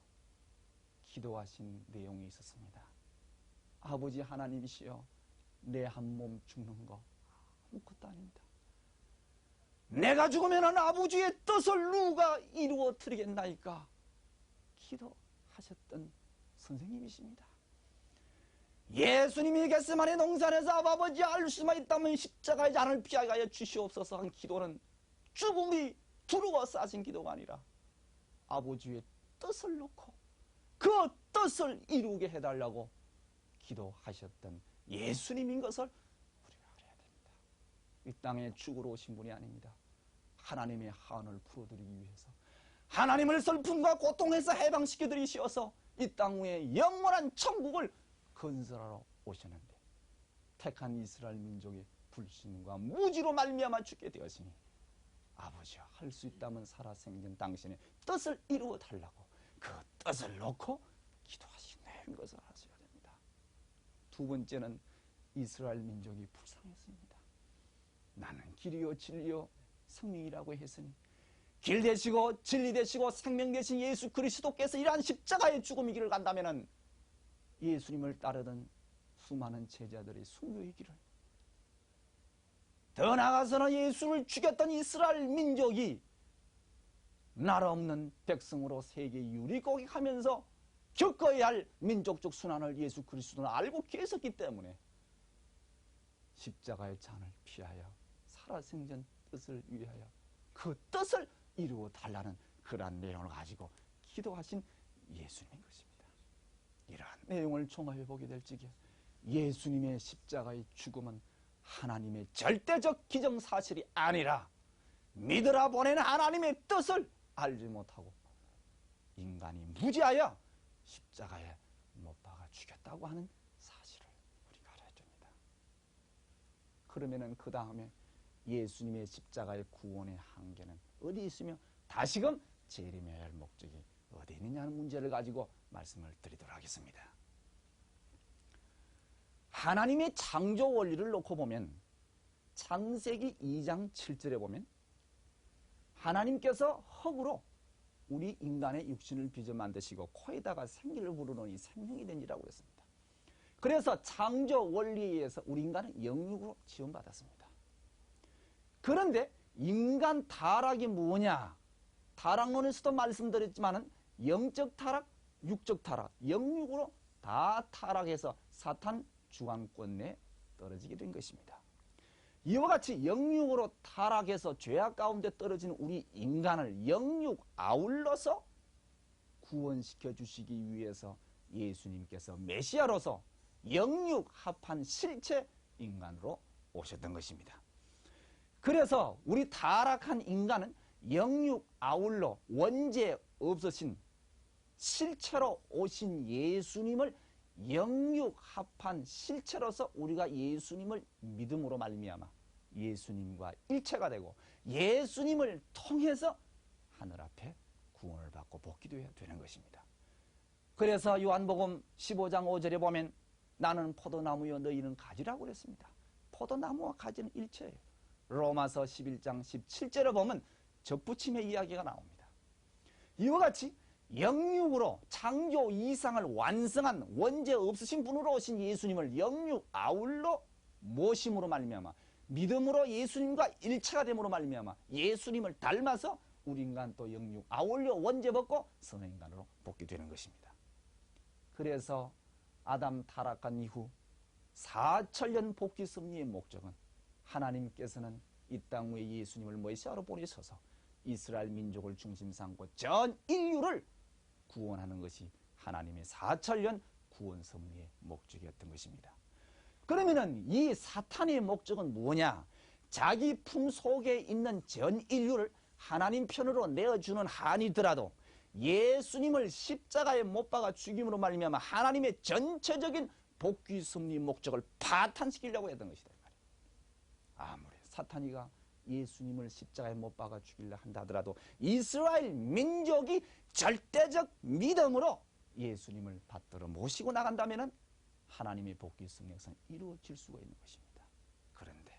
기도하신 내용이 있었습니다. 아버지 하나님이시여 내 한 몸 죽는 거 아무것도 아닙니다. 내가 죽으면 아버지의 뜻을 누가 이루어 드리겠나이까 기도하셨던 선생님이십니다. 예수님이 겟세마네 동산에서 아버지 알 수만 있다면 십자가의 잔을 피하게 하여 주시옵소서 한 기도는 죽음이 두루고 싸진 기도가 아니라 아버지의 뜻을 놓고 그 뜻을 이루게 해달라고 기도하셨던 예수님인 것을 우리가 알아야 됩니다. 이 땅에 죽으러 오신 분이 아닙니다. 하나님의 한을 풀어드리기 위해서 하나님을 슬픔과 고통에서 해방시켜드리시어서 이 땅 위에 영원한 천국을 건설하러 오셨는데 택한 이스라엘 민족의 불신과 무지로 말미암아 죽게 되었으니 아버지여 할 수 있다면 살아생전 당신의 뜻을 이루어 달라고 그 뜻을 놓고 기도하시는 것을 아셔야 됩니다. 두 번째는 이스라엘 민족이 불쌍했습니다. 나는 길이요 진리요 생명이라고 했으니 길 되시고 진리 되시고 생명 되신 예수 그리스도께서 이러한 십자가의 죽음의 길을 간다면 예수님을 따르던 수많은 제자들의 순교의 길을 더 나아가서는 예수를 죽였던 이스라엘 민족이 나라 없는 백성으로 세계 유리고객하면서 겪어야 할 민족적 순환을 예수 그리스도는 알고 계셨기 때문에 십자가의 잔을 피하여 살아생전 뜻을 위하여 그 뜻을 이루어 달라는 그러한 내용을 가지고 기도하신 예수님인 것입니다. 이러한 내용을 종합해 보게 될 적에 예수님의 십자가의 죽음은 하나님의 절대적 기정사실이 아니라 믿으라 보낸 하나님의 뜻을 알지 못하고 인간이 무지하여 십자가에 못 박아 죽였다고 하는 사실을 우리가 알아야 됩니다. 그러면은 그 다음에 예수님의 십자가의 구원의 한계는 어디 있으며 다시금 재림해야 할 목적이 어디 있느냐는 문제를 가지고 말씀을 드리도록 하겠습니다. 하나님의 창조 원리를 놓고 보면 창세기 2장 7절에 보면 하나님께서 흙으로 우리 인간의 육신을 빚어 만드시고 코에다가 생기를 부르노니 생명이 된지라고 했습니다. 그래서 창조 원리에 의해서 우리 인간은 영육으로 지원받았습니다. 그런데 인간 타락이 뭐냐? 타락론에서도 말씀드렸지만은 영적 타락, 육적 타락, 영육으로 다 타락해서 사탄 주관권 내에 떨어지게 된 것입니다. 이와 같이 영육으로 타락해서 죄악 가운데 떨어진 우리 인간을 영육 아울러서 구원시켜 주시기 위해서 예수님께서 메시아로서 영육 합한 실체 인간으로 오셨던 것입니다. 그래서 우리 타락한 인간은 영육 아울러 원죄 없으신 실체로 오신 예수님을 영육 합한 실체로서 우리가 예수님을 믿음으로 말미암아 예수님과 일체가 되고 예수님을 통해서 하늘 앞에 구원을 받고 복귀도 해야 되는 것입니다. 그래서 요한복음 15장 5절에 보면 나는 포도나무여 너희는 가지라고 그랬습니다. 포도나무와 가지는 일체예요. 로마서 11장 17절에 보면 접붙임의 이야기가 나옵니다. 이와 같이 영육으로 창조 이상을 완성한 원죄 없으신 분으로 오신 예수님을 영육 아울러 모심으로 말미암아 믿음으로 예수님과 일체가 됨으로 말미암아 예수님을 닮아서 우리 인간 또 영육 아울러 원죄 벗고 선의 인간으로 복귀되는 것입니다. 그래서 아담 타락한 이후 4천년 복귀 섭리의 목적은 하나님께서는 이 땅 위에 예수님을 메시아로 보내셔서 이스라엘 민족을 중심 삼고 전 인류를 구원하는 것이 하나님의 4천년 구원 섭리의 목적이었던 것입니다. 그러면은 이 사탄의 목적은 뭐냐? 자기 품 속에 있는 전 인류를 하나님 편으로 내어주는 한이더라도 예수님을 십자가에 못 박아 죽임으로 말미암아 하나님의 전체적인 복귀 섭리 목적을 파탄시키려고 했던 것이다. 아무리 사탄이가 예수님을 십자가에 못 박아 죽이려 한다 하더라도 이스라엘 민족이 절대적 믿음으로 예수님을 받들어 모시고 나간다면 하나님의 복귀 섭리는 이루어질 수가 있는 것입니다. 그런데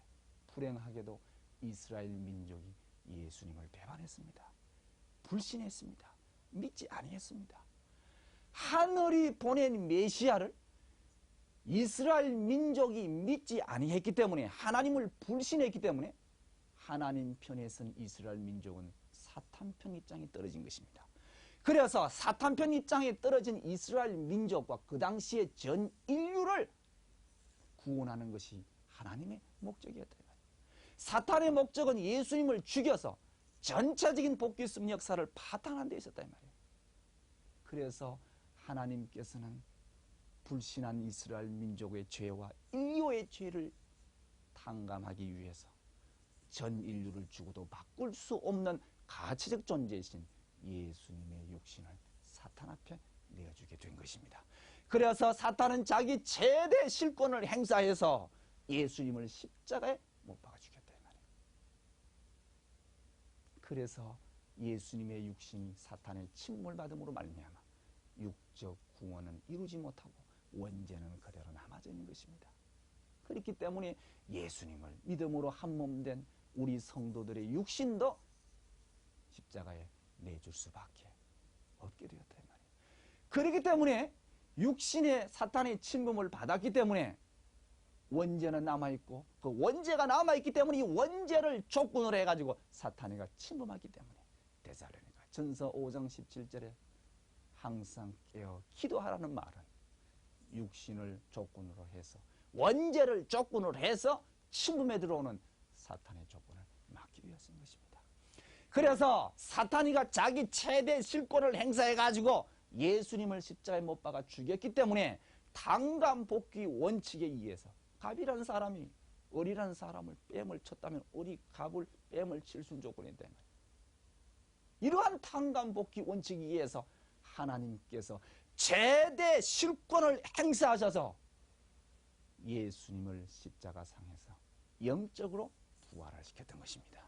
불행하게도 이스라엘 민족이 예수님을 배반했습니다. 불신했습니다. 믿지 아니했습니다. 하늘이 보낸 메시아를 이스라엘 민족이 믿지 아니했기 때문에, 하나님을 불신했기 때문에 하나님 편에 선 이스라엘 민족은 사탄 편 입장에 떨어진 것입니다. 그래서 사탄 편 입장에 떨어진 이스라엘 민족과 그 당시의 전 인류를 구원하는 것이 하나님의 목적이었다. 사탄의 목적은 예수님을 죽여서 전체적인 복귀 섭리 역사를 파탄하는 데 있었다 이 말이에요. 그래서 하나님께서는 불신한 이스라엘 민족의 죄와 인류의 죄를 탕감하기 위해서 전 인류를 죽어도 바꿀 수 없는 가치적 존재이신 예수님의 육신을 사탄 앞에 내어주게 된 것입니다. 그래서 사탄은 자기 최대 실권을 행사해서 예수님을 십자가에 못 박아 죽였다 이 말이에요. 그래서 예수님의 육신이 사탄의 침몰받음으로 말미암아 육적 구원은 이루지 못하고 원죄는 그대로 남아져 있는 것입니다. 그렇기 때문에 예수님을 믿음으로 한 몸 된 우리 성도들의 육신도 십자가에 내줄 수밖에 없게 되었다 이 말이에요. 그렇기 때문에 육신의 사탄의 침범을 받았기 때문에 원죄는 남아있고, 그 원죄가 남아있기 때문에 이 원죄를 조건으로 해가지고 사탄이가 침범하기 때문에 데살로니가 전서 5장 17절에 항상 깨어 기도하라는 말은 육신을 조건으로 해서, 원죄를 조건으로 해서 침범에 들어오는 사탄의 조건을 막기 위해서인 것입니다. 그래서 사탄이가 자기 최대 실권을 행사해가지고 예수님을 십자가에 못 박아 죽였기 때문에 당감 복귀 원칙에 의해서 갑이라는 사람이 을이라는 사람을 뺨을 쳤다면 을이 갑을 뺨을 칠 수 있는 조건이다. 이러한 당감 복귀 원칙에 의해서 하나님께서 최대 실권을 행사하셔서 예수님을 십자가상에서 영적으로 부활을 시켰던 것입니다.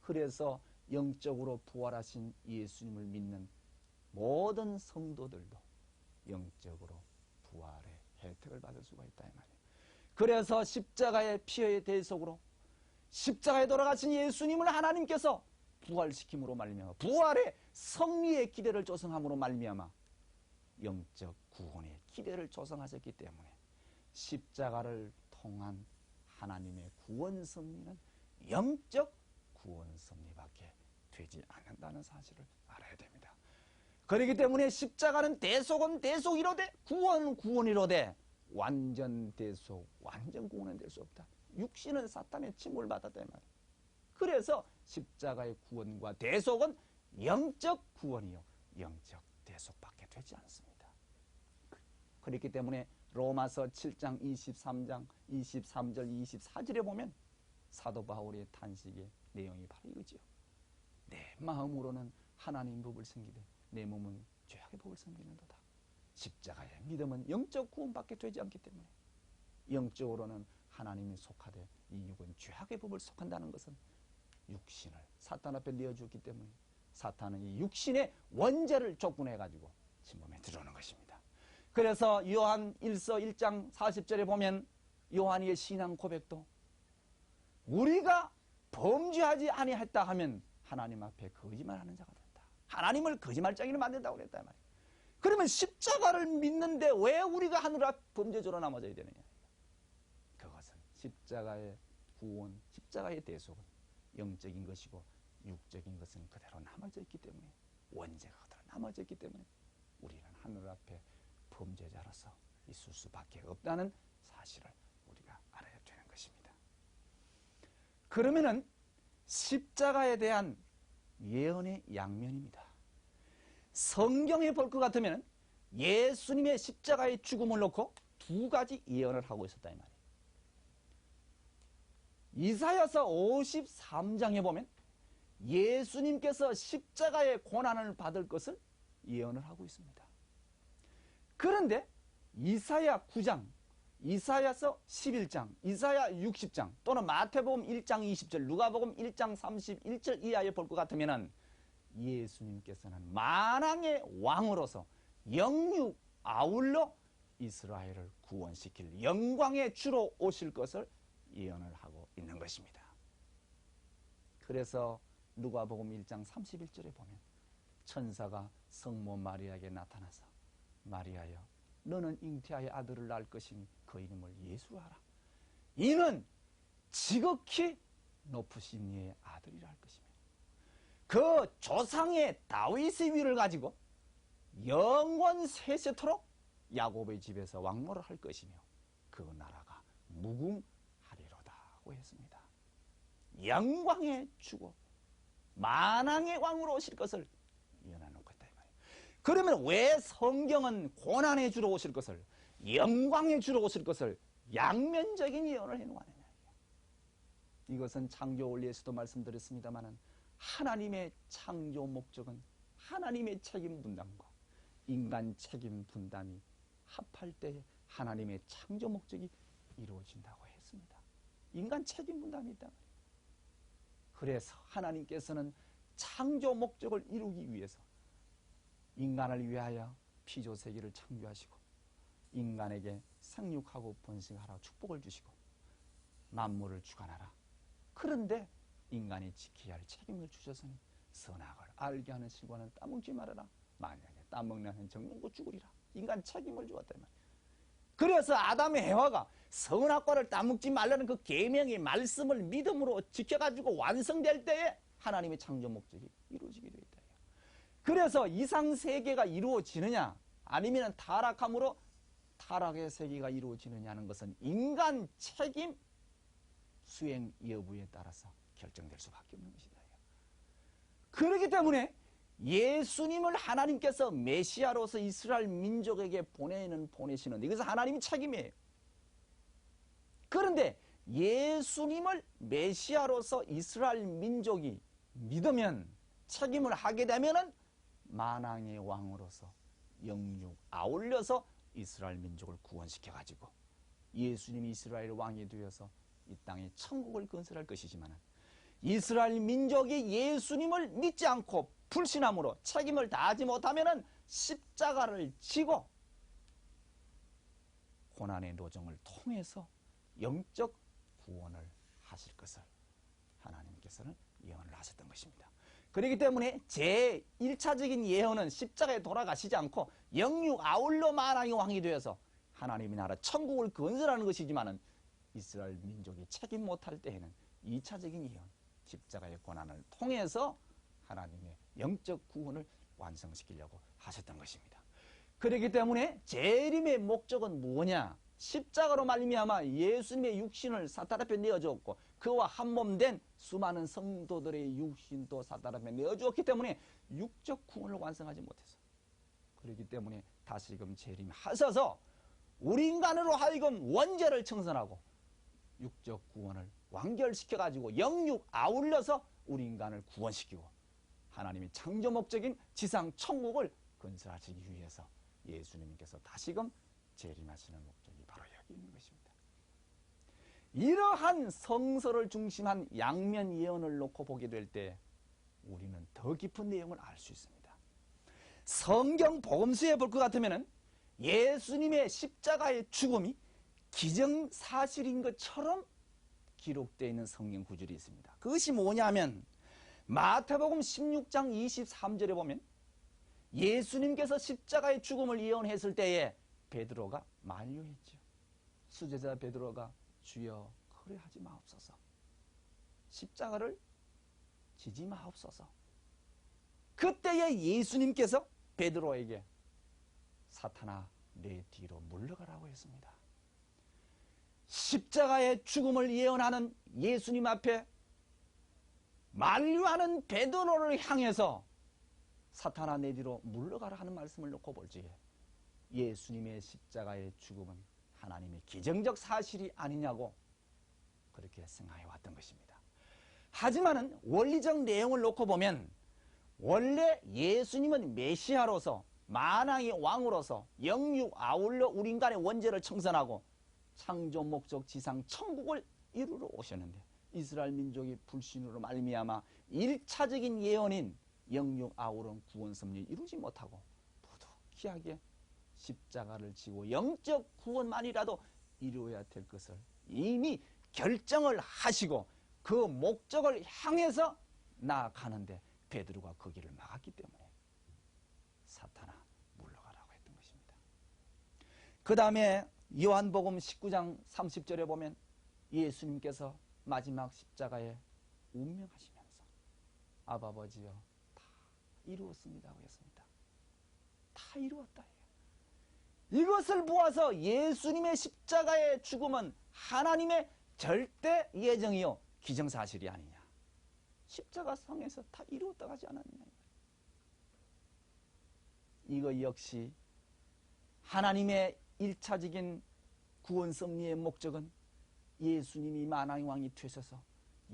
그래서 영적으로 부활하신 예수님을 믿는 모든 성도들도 영적으로 부활의 혜택을 받을 수가 있다 이 말이에요. 그래서 십자가의 피의 대속으로 십자가에 돌아가신 예수님을 하나님께서 부활시킴으로 말미암아 부활의 성리의 기대를 조성함으로 말미암아 영적 구원의 기대를 조성하셨기 때문에 십자가를 통한 하나님의 구원 섭리는 영적 구원 섭리밖에 되지 않는다는 사실을 알아야 됩니다. 그렇기 때문에 십자가는 대속은 대속이로되 구원은 구원이로되 완전 대속, 완전 구원은 될 수 없다. 육신은 사탄의 침몰을 받았다 이 말이에요. 그래서 십자가의 구원과 대속은 영적 구원이요 영적 대속밖에 되지 않습니다. 그렇기 때문에 로마서 7장 23장 23절 24절에 보면 사도 바울의 탄식의 내용이 바로 이거지요. 내 마음으로는 하나님 법을 섬기되 내 몸은 죄악의 법을 섬기는도다. 십자가의 믿음은 영적 구원밖에 되지 않기 때문에 영적으로는 하나님이 속하되 이 육은 죄악의 법을 속한다는 것은 육신을 사탄 앞에 내어주었기 때문에 사탄은 이 육신의 원죄를 조건해가지고 침범에 들어오는 것입니다. 그래서 요한 1서 1장 40절에 보면 요한의 신앙 고백도 우리가 범죄하지 아니했다 하면 하나님 앞에 거짓말하는 자가 된다. 하나님을 거짓말쟁이로 만든다고 그랬단 말이에요. 그러면 십자가를 믿는데 왜 우리가 하늘 앞 범죄자로 남아져야 되느냐? 그것은 십자가의 구원, 십자가의 대속은 영적인 것이고 육적인 것은 그대로 남아져 있기 때문에, 원죄가 그대로 남아져 있기 때문에 우리는 하늘 앞에 범죄자로서 있을 수밖에 없다는 사실을 우리가 알아야 되는 것입니다. 그러면은 십자가에 대한 예언의 양면입니다. 성경에 볼 것 같으면 예수님의 십자가의 죽음을 놓고 두 가지 예언을 하고 있었다 이 말이에요. 이사야서 53장에 보면 예수님께서 십자가의 고난을 받을 것을 예언을 하고 있습니다. 그런데 이사야 9장, 이사야서 11장, 이사야 60장 또는 마태복음 1장 20절, 누가복음 1장 31절 이하에 볼 것 같으면 예수님께서는 만왕의 왕으로서 영육 아울러 이스라엘을 구원시킬 영광의 주로 오실 것을 예언을 하고 있는 것입니다. 그래서 누가복음 1장 31절에 보면 천사가 성모 마리아에게 나타나서 마리아여 너는 잉태하여 아들을 낳을 것이니 그 이름을 예수로 하라. 이는 지극히 높으신 이의 아들이라 할 것이며 그 조상의 다윗의 위를 가지고 영원 세세토록 야곱의 집에서 왕노를 할 것이며 그 나라가 무궁하리로다고 했습니다. 영광의 주고 만왕의 왕으로 오실 것을 예언하는 것이다 이 말이에요. 그러면 왜 성경은 고난의 주로 오실 것을 영광의 주로 오실 것을 양면적인 예언을 해놓았느냐. 이것은 창조 원리에서도 말씀드렸습니다마는 하나님의 창조 목적은 하나님의 책임 분담과 인간 책임 분담이 합할 때 하나님의 창조 목적이 이루어진다고 했습니다. 인간 책임 분담이 있다. 그래서 하나님께서는 창조 목적을 이루기 위해서 인간을 위하여 피조세계를 창조하시고 인간에게 생육하고 번식하라 축복을 주시고 만물을 주관하라. 그런데 인간이 지켜야 할 책임을 주셔서니 선악을 알게 하는 실과는 따먹지 말아라. 만약에 따먹는 한 정령고 죽으리라. 인간 책임을 주었다 말이에요. 그래서 아담의 해와가 선악과를 따먹지 말라는 그 계명의 말씀을 믿음으로 지켜가지고 완성될 때에 하나님의 창조 목적이 이루어지게 되어 있다. 그래서 이상세계가 이루어지느냐 아니면 타락함으로 타락의 세계가 이루어지느냐는 것은 인간 책임 수행 여부에 따라서 결정될 수밖에 없는 것이다. 그렇기 때문에 예수님을 하나님께서 메시아로서 이스라엘 민족에게 보내시는 이것은 하나님의 책임이에요. 그런데 예수님을 메시아로서 이스라엘 민족이 믿으면 책임을 하게 되면은 만왕의 왕으로서 영육 아울러서 이스라엘 민족을 구원시켜 가지고 예수님이 이스라엘 왕이 되어서 이 땅에 천국을 건설할 것이지만 이스라엘 민족이 예수님을 믿지 않고 불신함으로 책임을 다하지 못하면 십자가를 지고 고난의 노정을 통해서 영적 구원을 하실 것을 하나님께서는 예언을 하셨던 것입니다. 그렇기 때문에 제1차적인 예언은 십자가에 돌아가시지 않고 영육 아울러 만왕의 왕이 되어서 하나님의 나라 천국을 건설하는 것이지만 이스라엘 민족이 책임 못할 때에는 2차적인 예언, 십자가의 고난을 통해서 하나님의 영적 구원을 완성시키려고 하셨던 것입니다. 그렇기 때문에 재림의 목적은 뭐냐? 십자가로 말미암아 예수님의 육신을 사탄 앞에 내어주었고 그와 한몸된 수많은 성도들의 육신도 사탄 앞에 내어주었기 때문에 육적 구원을 완성하지 못해서 그렇기 때문에 다시금 재림하셔서 우리 인간으로 하여금 원죄를 청산하고 육적 구원을 완결시켜가지고 영육 아울러서 우리 인간을 구원시키고 하나님의 창조 목적인 지상 천국을 건설하시기 위해서 예수님께서 다시금 재림하시는 목적이 바로 여기 있는 것입니다. 이러한 성서를 중심한 양면 예언을 놓고 보게 될 때 우리는 더 깊은 내용을 알 수 있습니다. 성경 복음서에 볼 것 같으면 예수님의 십자가의 죽음이 기정사실인 것처럼 기록되어 있는 성경 구절이 있습니다. 그것이 뭐냐면 마태복음 16장 23절에 보면 예수님께서 십자가의 죽음을 예언했을 때에 베드로가 만류했죠. 수제자 베드로가 주여 그래 하지 마옵소서. 십자가를 지지 마옵소서. 그때에 예수님께서 베드로에게 사탄아 내 뒤로 물러가라고 했습니다. 십자가의 죽음을 예언하는 예수님 앞에 만류하는 베드로를 향해서 사탄아 내 뒤로 물러가라 하는 말씀을 놓고 볼 적에 예수님의 십자가의 죽음은 하나님의 기정적 사실이 아니냐고 그렇게 생각해 왔던 것입니다. 하지만은 원리적 내용을 놓고 보면 원래 예수님은 메시아로서 만왕의 왕으로서 영육 아울러 우리 인간의 원죄를 청산하고 창조 목적 지상 천국을 이루러 오셨는데 이스라엘 민족이 불신으로 말미암아 1차적인 예언인 영육 아울러 구원 섭리를 이루지 못하고 부득이하게 십자가를 지고 영적 구원만이라도 이루어야 될 것을 이미 결정을 하시고 그 목적을 향해서 나아가는데 베드로가 그 길을 막았기 때문에 사탄아 물러가라고 했던 것입니다. 그 다음에 요한복음 19장 30절에 보면 예수님께서 마지막 십자가에 운명하시면서 아버지여 다 이루었습니다 하고 했습니다. 다 이루었다. 이것을 보아서 예수님의 십자가의 죽음은 하나님의 절대 예정이요 기정사실이 아니냐. 십자가 상에서 다 이루었다고 하지 않았느냐. 이거 역시 하나님의 1차적인 구원 섭리의 목적은 예수님이 만왕의 왕이 되셔서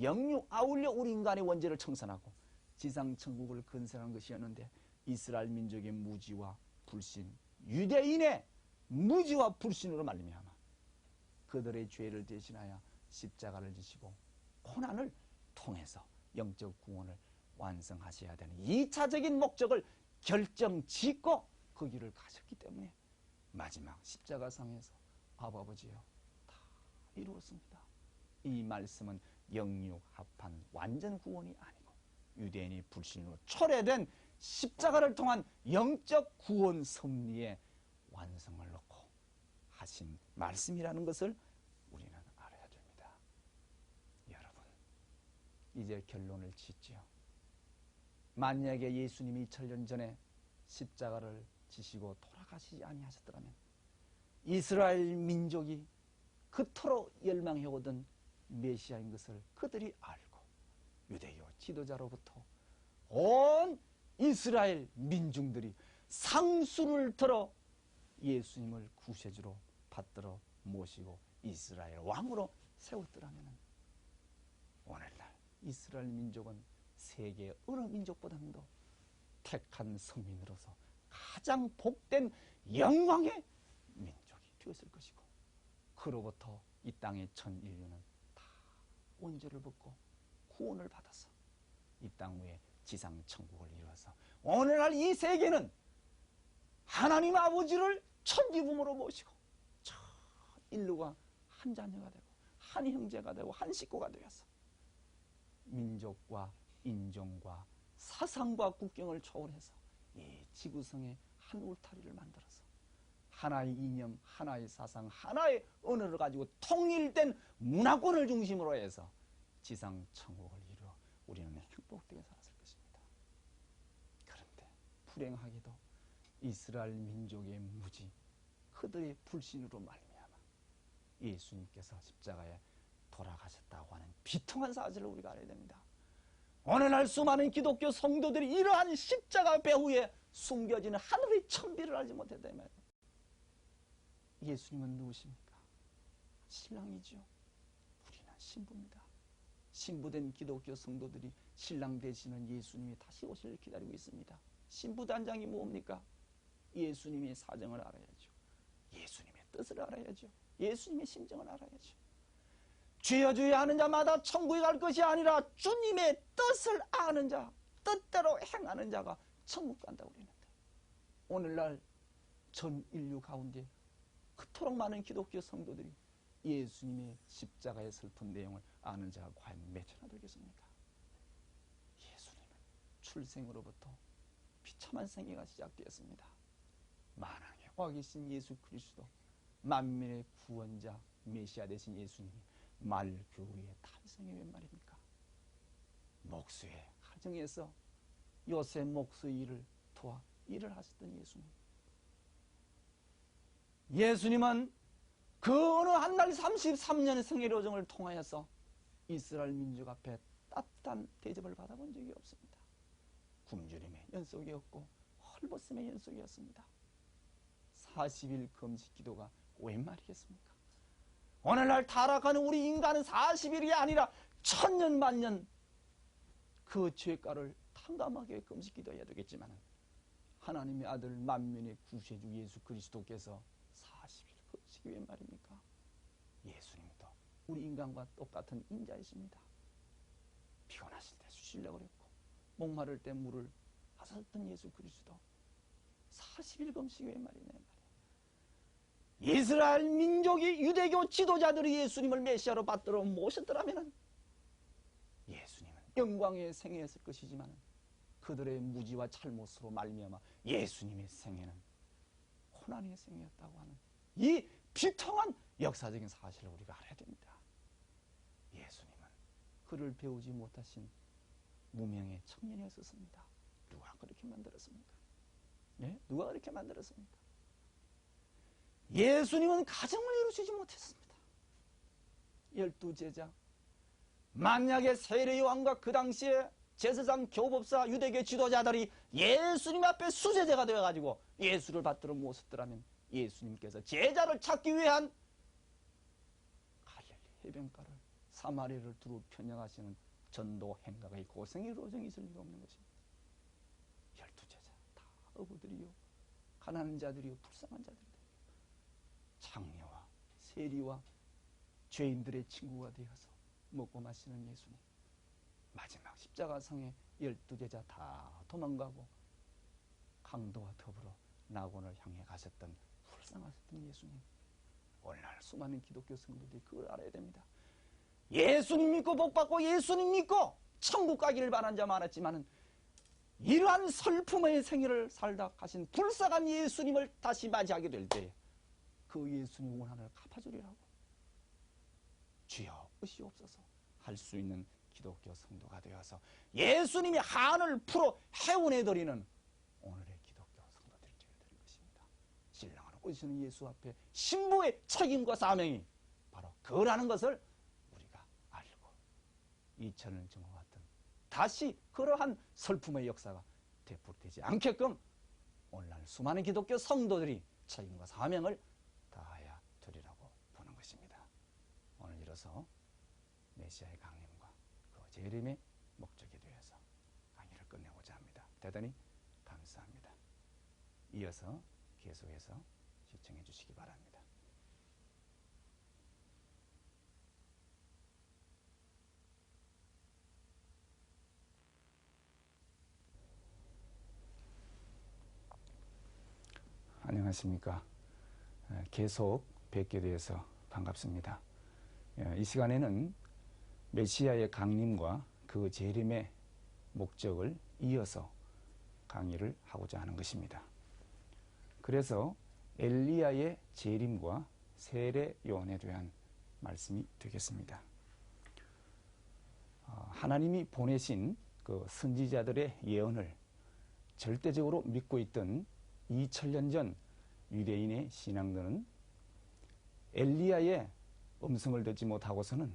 영육 아울러 우리 인간의 원죄를 청산하고 지상 천국을 건설한 것이었는데 이스라엘 민족의 무지와 불신, 유대인의 무지와 불신으로 말미암아 그들의 죄를 대신하여 십자가를 지시고 고난을 통해서 영적 구원을 완성하셔야 되는 2차적인 목적을 결정짓고 그 길을 가셨기 때문에 마지막 십자가상에서 아버지여 다 이루었습니다. 이 말씀은 영육합한 완전 구원이 아니고 유대인이 불신으로 초래된 십자가를 통한 영적 구원 섭리의 완성을 놓고 하신 말씀이라는 것을 우리는 알아야 됩니다. 여러분 이제 결론을 짓지요. 만약에 예수님이 2000년 전에 십자가를 지시고 돌아가시지 아니하셨더라면 이스라엘 민족이 그토록 열망해오던 메시아인 것을 그들이 알고 유대교 지도자로부터 온 이스라엘 민중들이 상수를 들어 예수님을 구세주로 받들어 모시고 이스라엘 왕으로 세웠더라면 오늘날 이스라엘 민족은 세계 어느 민족보다도 택한 성민으로서 가장 복된 영광의 민족이 되었을 것이고 그로부터 이 땅의 전 인류는 다 원죄를 벗고 구원을 받아서 이 땅 위에 지상 천국을 이루어서 오늘날 이 세계는 하나님 아버지를 천지부모로 모시고 전 인류가 한 자녀가 되고 한 형제가 되고 한 식구가 되어서 민족과 인종과 사상과 국경을 초월해서 이 지구성에 한 울타리를 만들어서 하나의 이념, 하나의 사상, 하나의 언어를 가지고 통일된 문화권을 중심으로 해서 지상 천국을 이루어 우리는 행복되게 살았을 것입니다. 그런데 불행하게도 이스라엘 민족의 무지, 그들의 불신으로 말미암아 예수님께서 십자가에 돌아가셨다고 하는 비통한 사실을 우리가 알아야 됩니다. 오늘날 수많은 기독교 성도들이 이러한 십자가 배후에 숨겨지는 하늘의 천비를 알지 못했다면 예수님은 누구십니까? 신랑이죠. 우리는 신부입니다. 신부된 기독교 성도들이 신랑 되시는 예수님이 다시 오실 기다리고 있습니다. 신부 단장이 뭡니까? 예수님의 사정을 알아야죠. 예수님의 뜻을 알아야죠. 예수님의 심정을 알아야죠. 주여 주여 하는 자마다 천국에 갈 것이 아니라 주님의 뜻을 아는 자, 뜻대로 행하는 자가 천국 간다고 그랬는데 오늘날 전 인류 가운데 그토록 많은 기독교 성도들이 예수님의 십자가의 슬픈 내용을 아는 자가 과연 몇 째나 되겠습니까? 예수님은 출생으로부터 비참한 생애가 시작되었습니다. 만왕의 왕이신 예수 그리스도, 만민의 구원자 메시아 되신 예수님이 말 그 위에 탄생이 웬 말입니까? 목수의 가정에서 요셉 목수의 일을 도와 일을 하셨던 예수님. 예수님은 그 어느 한 날 33년의 생애로정을 통하여서 이스라엘 민족 앞에 따뜻한 대접을 받아본 적이 없습니다. 굶주림의 연속이었고 헐벗음의 연속이었습니다. 40일 금식 기도가 웬 말이겠습니까? 오늘날 타락하는 우리 인간은 40일이 아니라 천년 만년 그 죄가를 탕감하게 금식 기도해야 되겠지만 하나님의 아들 만민의 구세주 예수 그리스도께서 40일 금식이 웬 말입니까? 예수님도 우리 인간과 똑같은 인자이십니다. 피곤하실 때 쉬시려고 그랬고 목마를 때 물을 하셨던 예수 그리스도 40일 금식이 웬 말이냐 말이야. 이스라엘 민족이 유대교 지도자들이 예수님을 메시아로 받들어 모셨더라면 예수님은 영광의 생애였을 것이지만 그들의 무지와 잘못으로 말미암아 예수님의 생애는 고난의 생애였다고 하는 이 비통한 역사적인 사실을 우리가 알아야 됩니다. 예수님은 그를 배우지 못하신 무명의 청년이었습니다. 누가 그렇게 만들었습니까? 네? 누가 그렇게 만들었습니까? 예수님은 가정을 이루시지 못했습니다. 12제자 만약에 세례요한과 그 당시에 제사장, 교법사, 유대교 지도자들이 예수님 앞에 수제자가 되어가지고 예수를 받들어 모셨더라면 예수님께서 제자를 찾기 위한 갈릴리 해변가를 사마리아를 두루 편향하시는 전도 행각의 고생이 이루어져 있을 리가 없는 것입니다. 12제자 다 어부들이요 가난한 자들이요 불쌍한 자들이요 장녀와 세리와 죄인들의 친구가 되어서 먹고 마시는 예수님. 마지막 십자가상에 12제자 다 도망가고 강도와 더불어 낙원을 향해 가셨던 불쌍하셨던 예수님. 오늘날 수많은 기독교 성도들이 그걸 알아야 됩니다. 예수님 믿고 복받고 예수님 믿고 천국 가기를 바란 자 많았지만 이러한 슬픔의 생애를 살다 가신 불쌍한 예수님을 다시 맞이하게 될 때 그 예수님 원한을 갚아주리라고 주여 으시옵소서 할 수 있는 기독교 성도가 되어서 예수님이 한을 풀어 해운해드리는 오늘의 기독교 성도들이 되어야 될 것입니다. 신랑을 오시는 예수 앞에 신부의 책임과 사명이 바로 그라는 것을 우리가 알고 2000년 전과 같은 다시 그러한 슬픔의 역사가 되풀이되지 않게끔 오늘날 수많은 기독교 성도들이 책임과 사명을 다하여 드리라고 보는 것입니다. 오늘 이로써 메시아의 강림과 그 재림의 목적에 대해서 강의를 끝내고자 합니다. 대단히 감사합니다. 이어서 계속해서 시청해 주시기 바랍니다. 안녕하십니까. 계속 뵙게 되어서 반갑습니다. 이 시간에는 메시아의 강림과 그 재림의 목적을 이어서 강의를 하고자 하는 것입니다. 그래서 엘리야의 재림과 세례 요한에 대한 말씀이 되겠습니다. 하나님이 보내신 그 선지자들의 예언을 절대적으로 믿고 있던 2000년 전 유대인의 신앙들은 엘리야의 음성을 듣지 못하고서는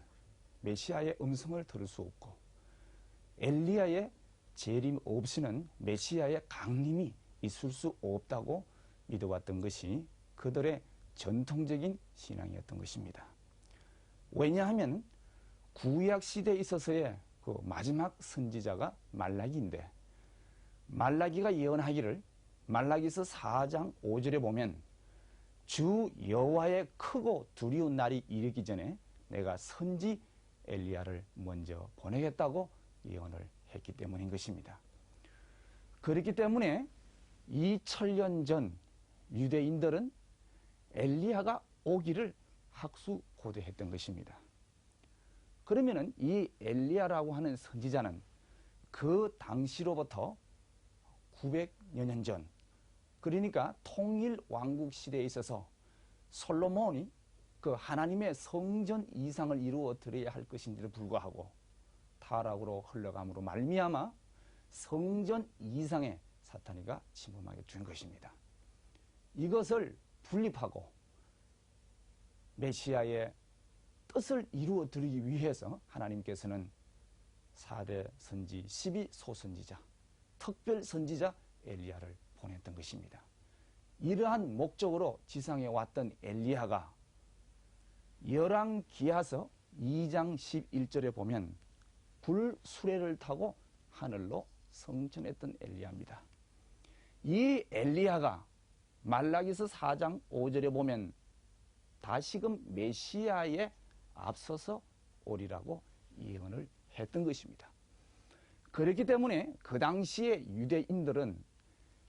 메시아의 음성을 들을 수 없고 엘리야의 재림 없이는 메시아의 강림이 있을 수 없다고 믿어왔던 것이 그들의 전통적인 신앙이었던 것입니다. 왜냐하면 구약 시대에 있어서의 그 마지막 선지자가 말라기인데 말라기가 예언하기를 말라기서 4장 5절에 보면 주 여호와의 크고 두려운 날이 이르기 전에 내가 선지 엘리야를 먼저 보내겠다고 예언을 했기 때문인 것입니다. 그렇기 때문에 2000년 전 유대인들은 엘리야가 오기를 학수고대했던 것입니다. 그러면은 이 엘리야라고 하는 선지자는 그 당시로부터 900여 년 전, 그러니까 통일 왕국 시대에 있어서 솔로몬이 그 하나님의 성전 이상을 이루어 드려야 할 것인데도 불구하고 타락으로 흘러감으로 말미암아 성전 이상의 사탄이가 침범하게 된 것입니다. 이것을 분립하고 메시아의 뜻을 이루어 드리기 위해서 하나님께서는 4대 선지 12소선지자, 특별 선지자 엘리야를 보냈던 것입니다. 이러한 목적으로 지상에 왔던 엘리야가 열왕기하서 2장 11절에 보면 굴수레를 타고 하늘로 승천했던 엘리야입니다. 이 엘리야가 말라기서 4장 5절에 보면 다시금 메시아에 앞서서 오리라고 예언을 했던 것입니다. 그렇기 때문에 그 당시에 유대인들은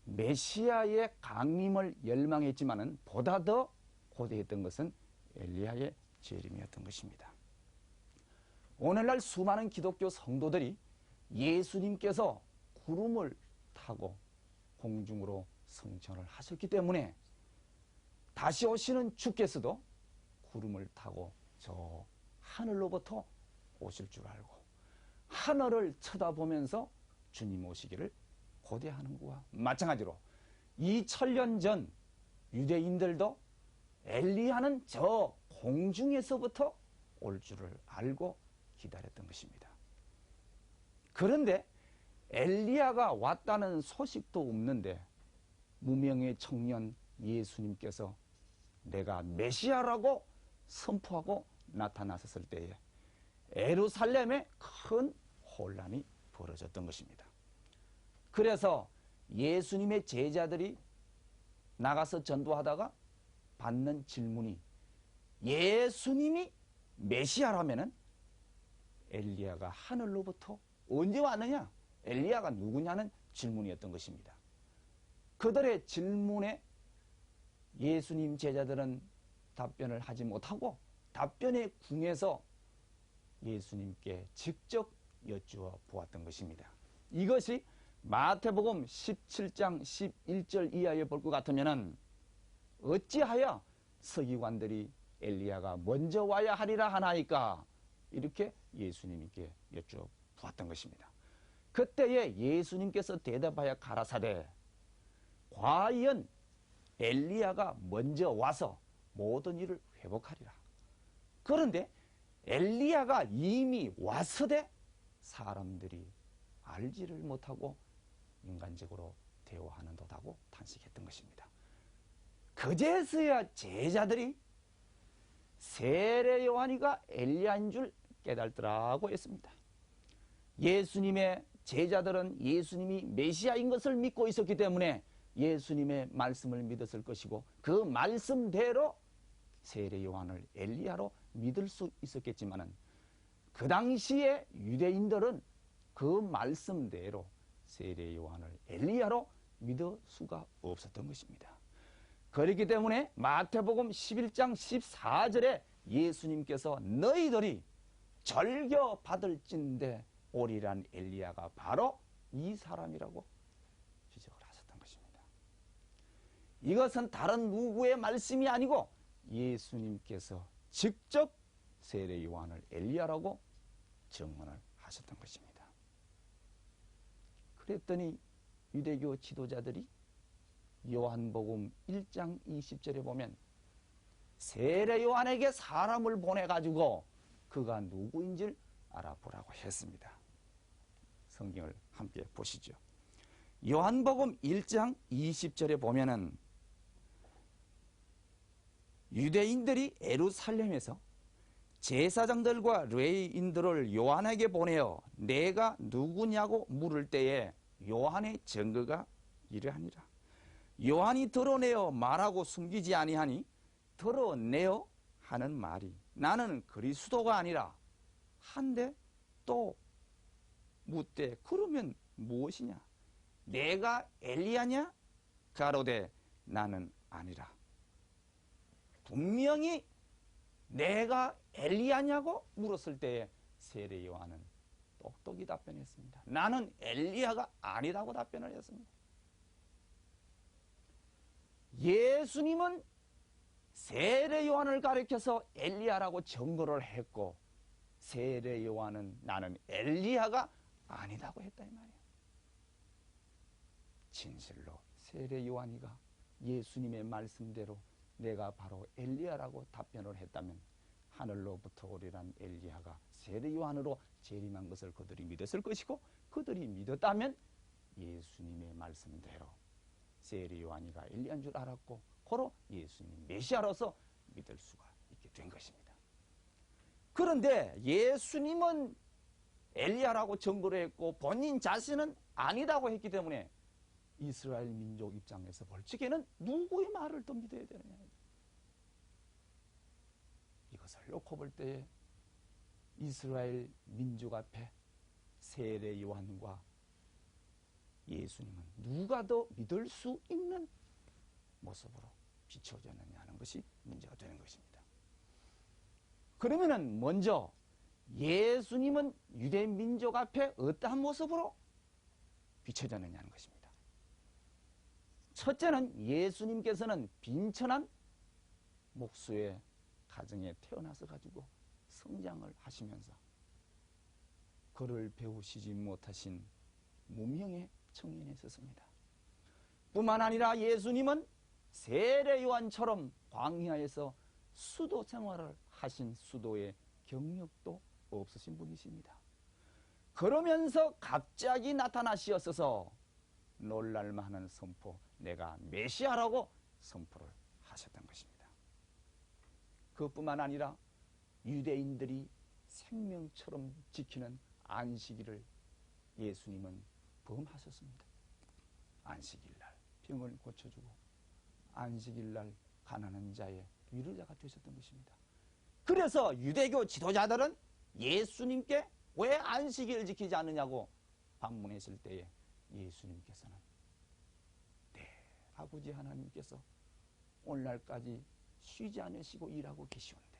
메시아의 강림을 열망했지만은 보다 더 고대했던 것은 엘리야의 재림이었던 것입니다. 오늘날 수많은 기독교 성도들이 예수님께서 구름을 타고 공중으로 승천을 하셨기 때문에 다시 오시는 주께서도 구름을 타고 저 하늘로부터 오실 줄 알고 하늘을 쳐다보면서 주님 오시기를 고대하는 것과 마찬가지로 2000년 전 유대인들도 엘리야는 저 공중에서부터 올 줄을 알고 기다렸던 것입니다. 그런데 엘리야가 왔다는 소식도 없는데 무명의 청년 예수님께서 내가 메시아라고 선포하고 나타나셨을 때에 예루살렘에 큰 혼란이 벌어졌던 것입니다. 그래서 예수님의 제자들이 나가서 전도하다가 받는 질문이 예수님이 메시아라면은 엘리야가 하늘로부터 언제 왔느냐? 엘리야가 누구냐는 질문이었던 것입니다. 그들의 질문에 예수님 제자들은 답변을 하지 못하고 답변에 궁해서 예수님께 직접 여쭈어 보았던 것입니다. 이것이 마태복음 17장 11절 이하에 볼 것 같으면 어찌하여 서기관들이 엘리야가 먼저 와야 하리라 하나이까 이렇게 예수님께 여쭈어 보았던 것입니다. 그때에 예수님께서 대답하여 가라사대 과연 엘리야가 먼저 와서 모든 일을 회복하리라. 그런데 엘리야가 이미 왔으되 사람들이 알지를 못하고 인간적으로 대화하는도다고 탄식했던 것입니다. 그제서야 제자들이 세례 요한이가 엘리야인 줄 깨달더라고 했습니다. 예수님의 제자들은 예수님이 메시아인 것을 믿고 있었기 때문에 예수님의 말씀을 믿었을 것이고 그 말씀대로 세례 요한을 엘리야로 믿을 수 있었겠지만은 그 당시에 유대인들은 그 말씀대로 세례 요한을 엘리야로 믿을 수가 없었던 것입니다. 그렇기 때문에 마태복음 11장 14절에 예수님께서 너희들이 절겨 받을진대 오리란 엘리야가 바로 이 사람이라고 지적을 하셨던 것입니다. 이것은 다른 누구의 말씀이 아니고 예수님께서 직접 세례 요한을 엘리야라고 증언을 하셨던 것입니다. 그랬더니 유대교 지도자들이 요한복음 1장 20절에 보면 세례 요한에게 사람을 보내가지고 그가 누구인지를 알아보라고 했습니다. 성경을 함께 보시죠. 요한복음 1장 20절에 보면은 유대인들이 예루살렘에서 제사장들과 레위인들을 요한에게 보내어 내가 누구냐고 물을 때에 요한의 증거가 이러하니라. 요한이 드러내어 말하고 숨기지 아니하니 드러내어 하는 말이 나는 그리스도가 아니라 한데 또 묻되 그러면 무엇이냐? 내가 엘리야냐? 가로되 나는 아니라. 분명히 내가 엘리야냐고 물었을 때에 세례 요한은 똑똑히 답변했습니다. 나는 엘리야가 아니라고 답변을 했습니다. 예수님은 세례 요한을 가리켜서 엘리야라고 증거를 했고 세례 요한은 나는 엘리야가 아니라고 했다 이 말이에요. 진실로 세례 요한이가 예수님의 말씀대로 내가 바로 엘리야라고 답변을 했다면 하늘로부터 오리란 엘리야가 세례 요한으로 재림한 것을 그들이 믿었을 것이고, 그들이 믿었다면 예수님의 말씀대로 세례 요한이가 엘리야인 줄 알았고 고로 예수님이 메시아로서 믿을 수가 있게 된 것입니다. 그런데 예수님은 엘리야라고 증거를 했고 본인 자신은 아니라고 했기 때문에 이스라엘 민족 입장에서 볼 적에는 누구의 말을 더 믿어야 되느냐, 이것을 놓고 볼 때에 이스라엘 민족 앞에 세례 요한과 예수님은 누가 더 믿을 수 있는 모습으로 비춰졌느냐 하는 것이 문제가 되는 것입니다. 그러면은 먼저 예수님은 유대 민족 앞에 어떠한 모습으로 비춰졌느냐 하는 것입니다. 첫째는 예수님께서는 빈천한 목수의 가정에 태어나서 가지고 성장을 하시면서 글을 배우시지 못하신 무명의 청년이 있었습니다. 뿐만 아니라 예수님은 세례 요한처럼 광야에서 수도 생활을 하신 수도의 경력도 없으신 분이십니다. 그러면서 갑자기 나타나시었어서 놀랄만한 선포, 내가 메시아라고 선포를 하셨던 것입니다. 그뿐만 아니라 유대인들이 생명처럼 지키는 안식일을 예수님은 범하셨습니다. 안식일날 병을 고쳐주고 안식일날 가난한 자의 위로자가 되셨던 것입니다. 그래서 유대교 지도자들은 예수님께 왜 안식일을 지키지 않느냐고 반문했을 때에 예수님께서는 네, 아버지 하나님께서 오늘날까지 쉬지 않으시고 일하고 계시오는데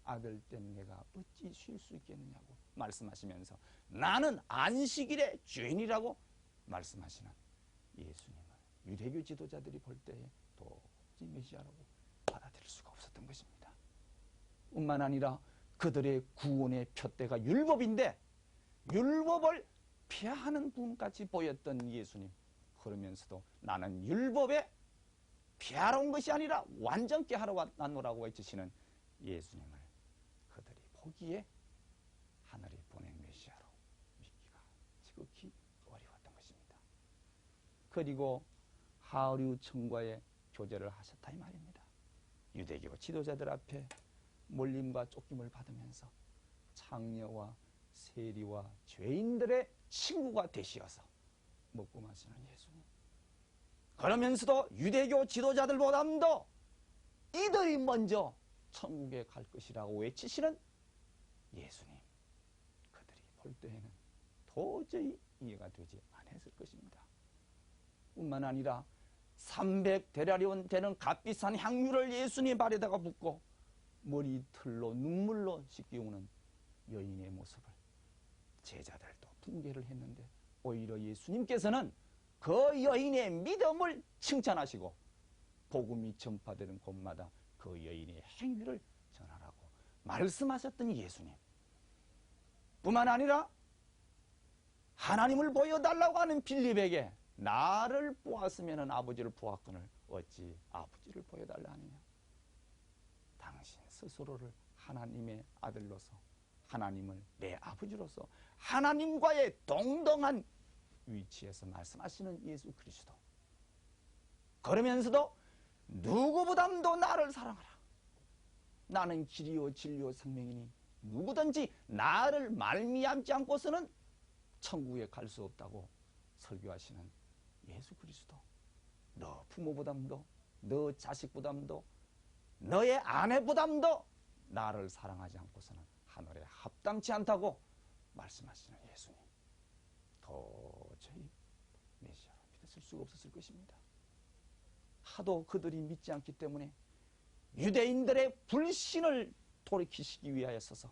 아들 땐 내가 어찌 쉴 수 있겠느냐고 말씀하시면서 나는 안식일의 주인이라고 말씀하시는 예수님을 유대교 지도자들이 볼 때에 도저히 메시아라고 받아들일 수가 없었던 것입니다. 뿐만 아니라 그들의 구원의 표대가 율법인데 율법을 폐하는 분까지 보였던 예수님, 그러면서도 나는 율법에 폐하러 온 것이 아니라 완전케 하러 왔노라고 외치시는 예수님을 그들이 보기에 하늘이 보낸 메시아로 믿기가 지극히 어려웠던 것입니다. 그리고 하류 청과의 교제를 하셨다 이 말입니다. 유대교 지도자들 앞에 몰림과 쫓김을 받으면서 창녀와 세리와 죄인들의 친구가 되시어서 먹고 마시는 예수님, 그러면서도 유대교 지도자들보다도 이들이 먼저 천국에 갈 것이라고 외치시는 예수님, 그들이 볼 때에는 도저히 이해가 되지 않았을 것입니다. 뿐만 아니라 300데나리온 되는 값비싼 향유를 예수님 발에다가 붓고 머리털로 눈물로 씻기우는 여인의 모습을 제자들도 붕괴를 했는데 오히려 예수님께서는 그 여인의 믿음을 칭찬하시고 복음이 전파되는 곳마다 그 여인의 행위를 전하라고 말씀하셨던 예수님, 뿐만 아니라 하나님을 보여달라고 하는 빌립에게 나를 보았으면 아버지를 보았거늘 어찌 아버지를 보여달라 하느냐. 당신 스스로를 하나님의 아들로서, 하나님을 내 아버지로서 하나님과의 동등한 위치에서 말씀하시는 예수 그리스도, 그러면서도 누구보다도 나를 사랑하라, 나는 길이요 진리요 생명이니 누구든지 나를 말미암지 않고서는 천국에 갈 수 없다고 설교하시는 예수 그리스도, 너 부모보담도 너 자식보담도 너의 아내보담도 나를 사랑하지 않고서는 하늘에 합당치 않다고 말씀하시는 예수님, 도저히 메시아로 믿었을 수가 없었을 것입니다. 하도 그들이 믿지 않기 때문에 유대인들의 불신을 돌이키시기 위하여 서서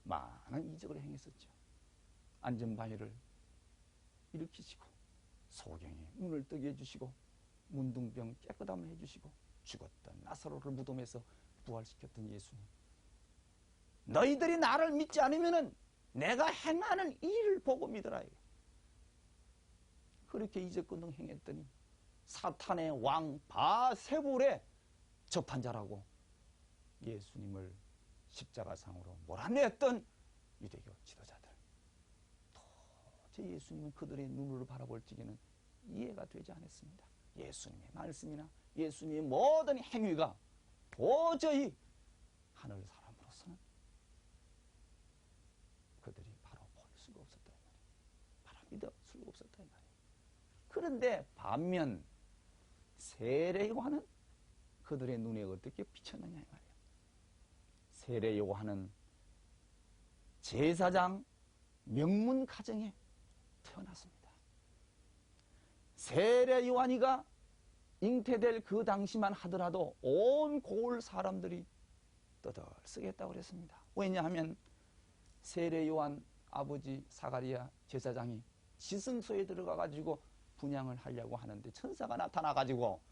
많은 이적을 행했었죠. 안전바위를 일으키시고 소경이 눈을 뜨게 해주시고 문둥병 깨끗함을 해주시고 죽었던 나사로를 무덤에서 부활시켰던 예수님, 너희들이 나를 믿지 않으면 내가 행하는 일을 보고 믿으라. 그렇게 이적권능 행했더니 사탄의 왕 바세불에 접한 자라고 예수님을 십자가상으로 몰아냈던 유대교 지도자들. 도저히 예수님은 그들의 눈으로 바라볼 적에는 이해가 되지 않았습니다. 예수님의 말씀이나 예수님의 모든 행위가 도저히 하늘 사람으로서는 그들이 바로 볼 수가 없었다 이 말이에요. 바로 믿을 수가 없었다 이 말이에요. 그런데 반면 세례 요한은 그들의 눈에 어떻게 비쳤느냐 이 말이에요. 세례 요한은 제사장 명문 가정에 태어났습니다. 세례 요한이가 잉태될 그 당시만 하더라도 온 고을 사람들이 떠들썩했다고 그랬습니다. 왜냐하면 세례 요한 아버지 사가리야 제사장이 지성소에 들어가 가지고 분양을 하려고 하는데 천사가 나타나 가지고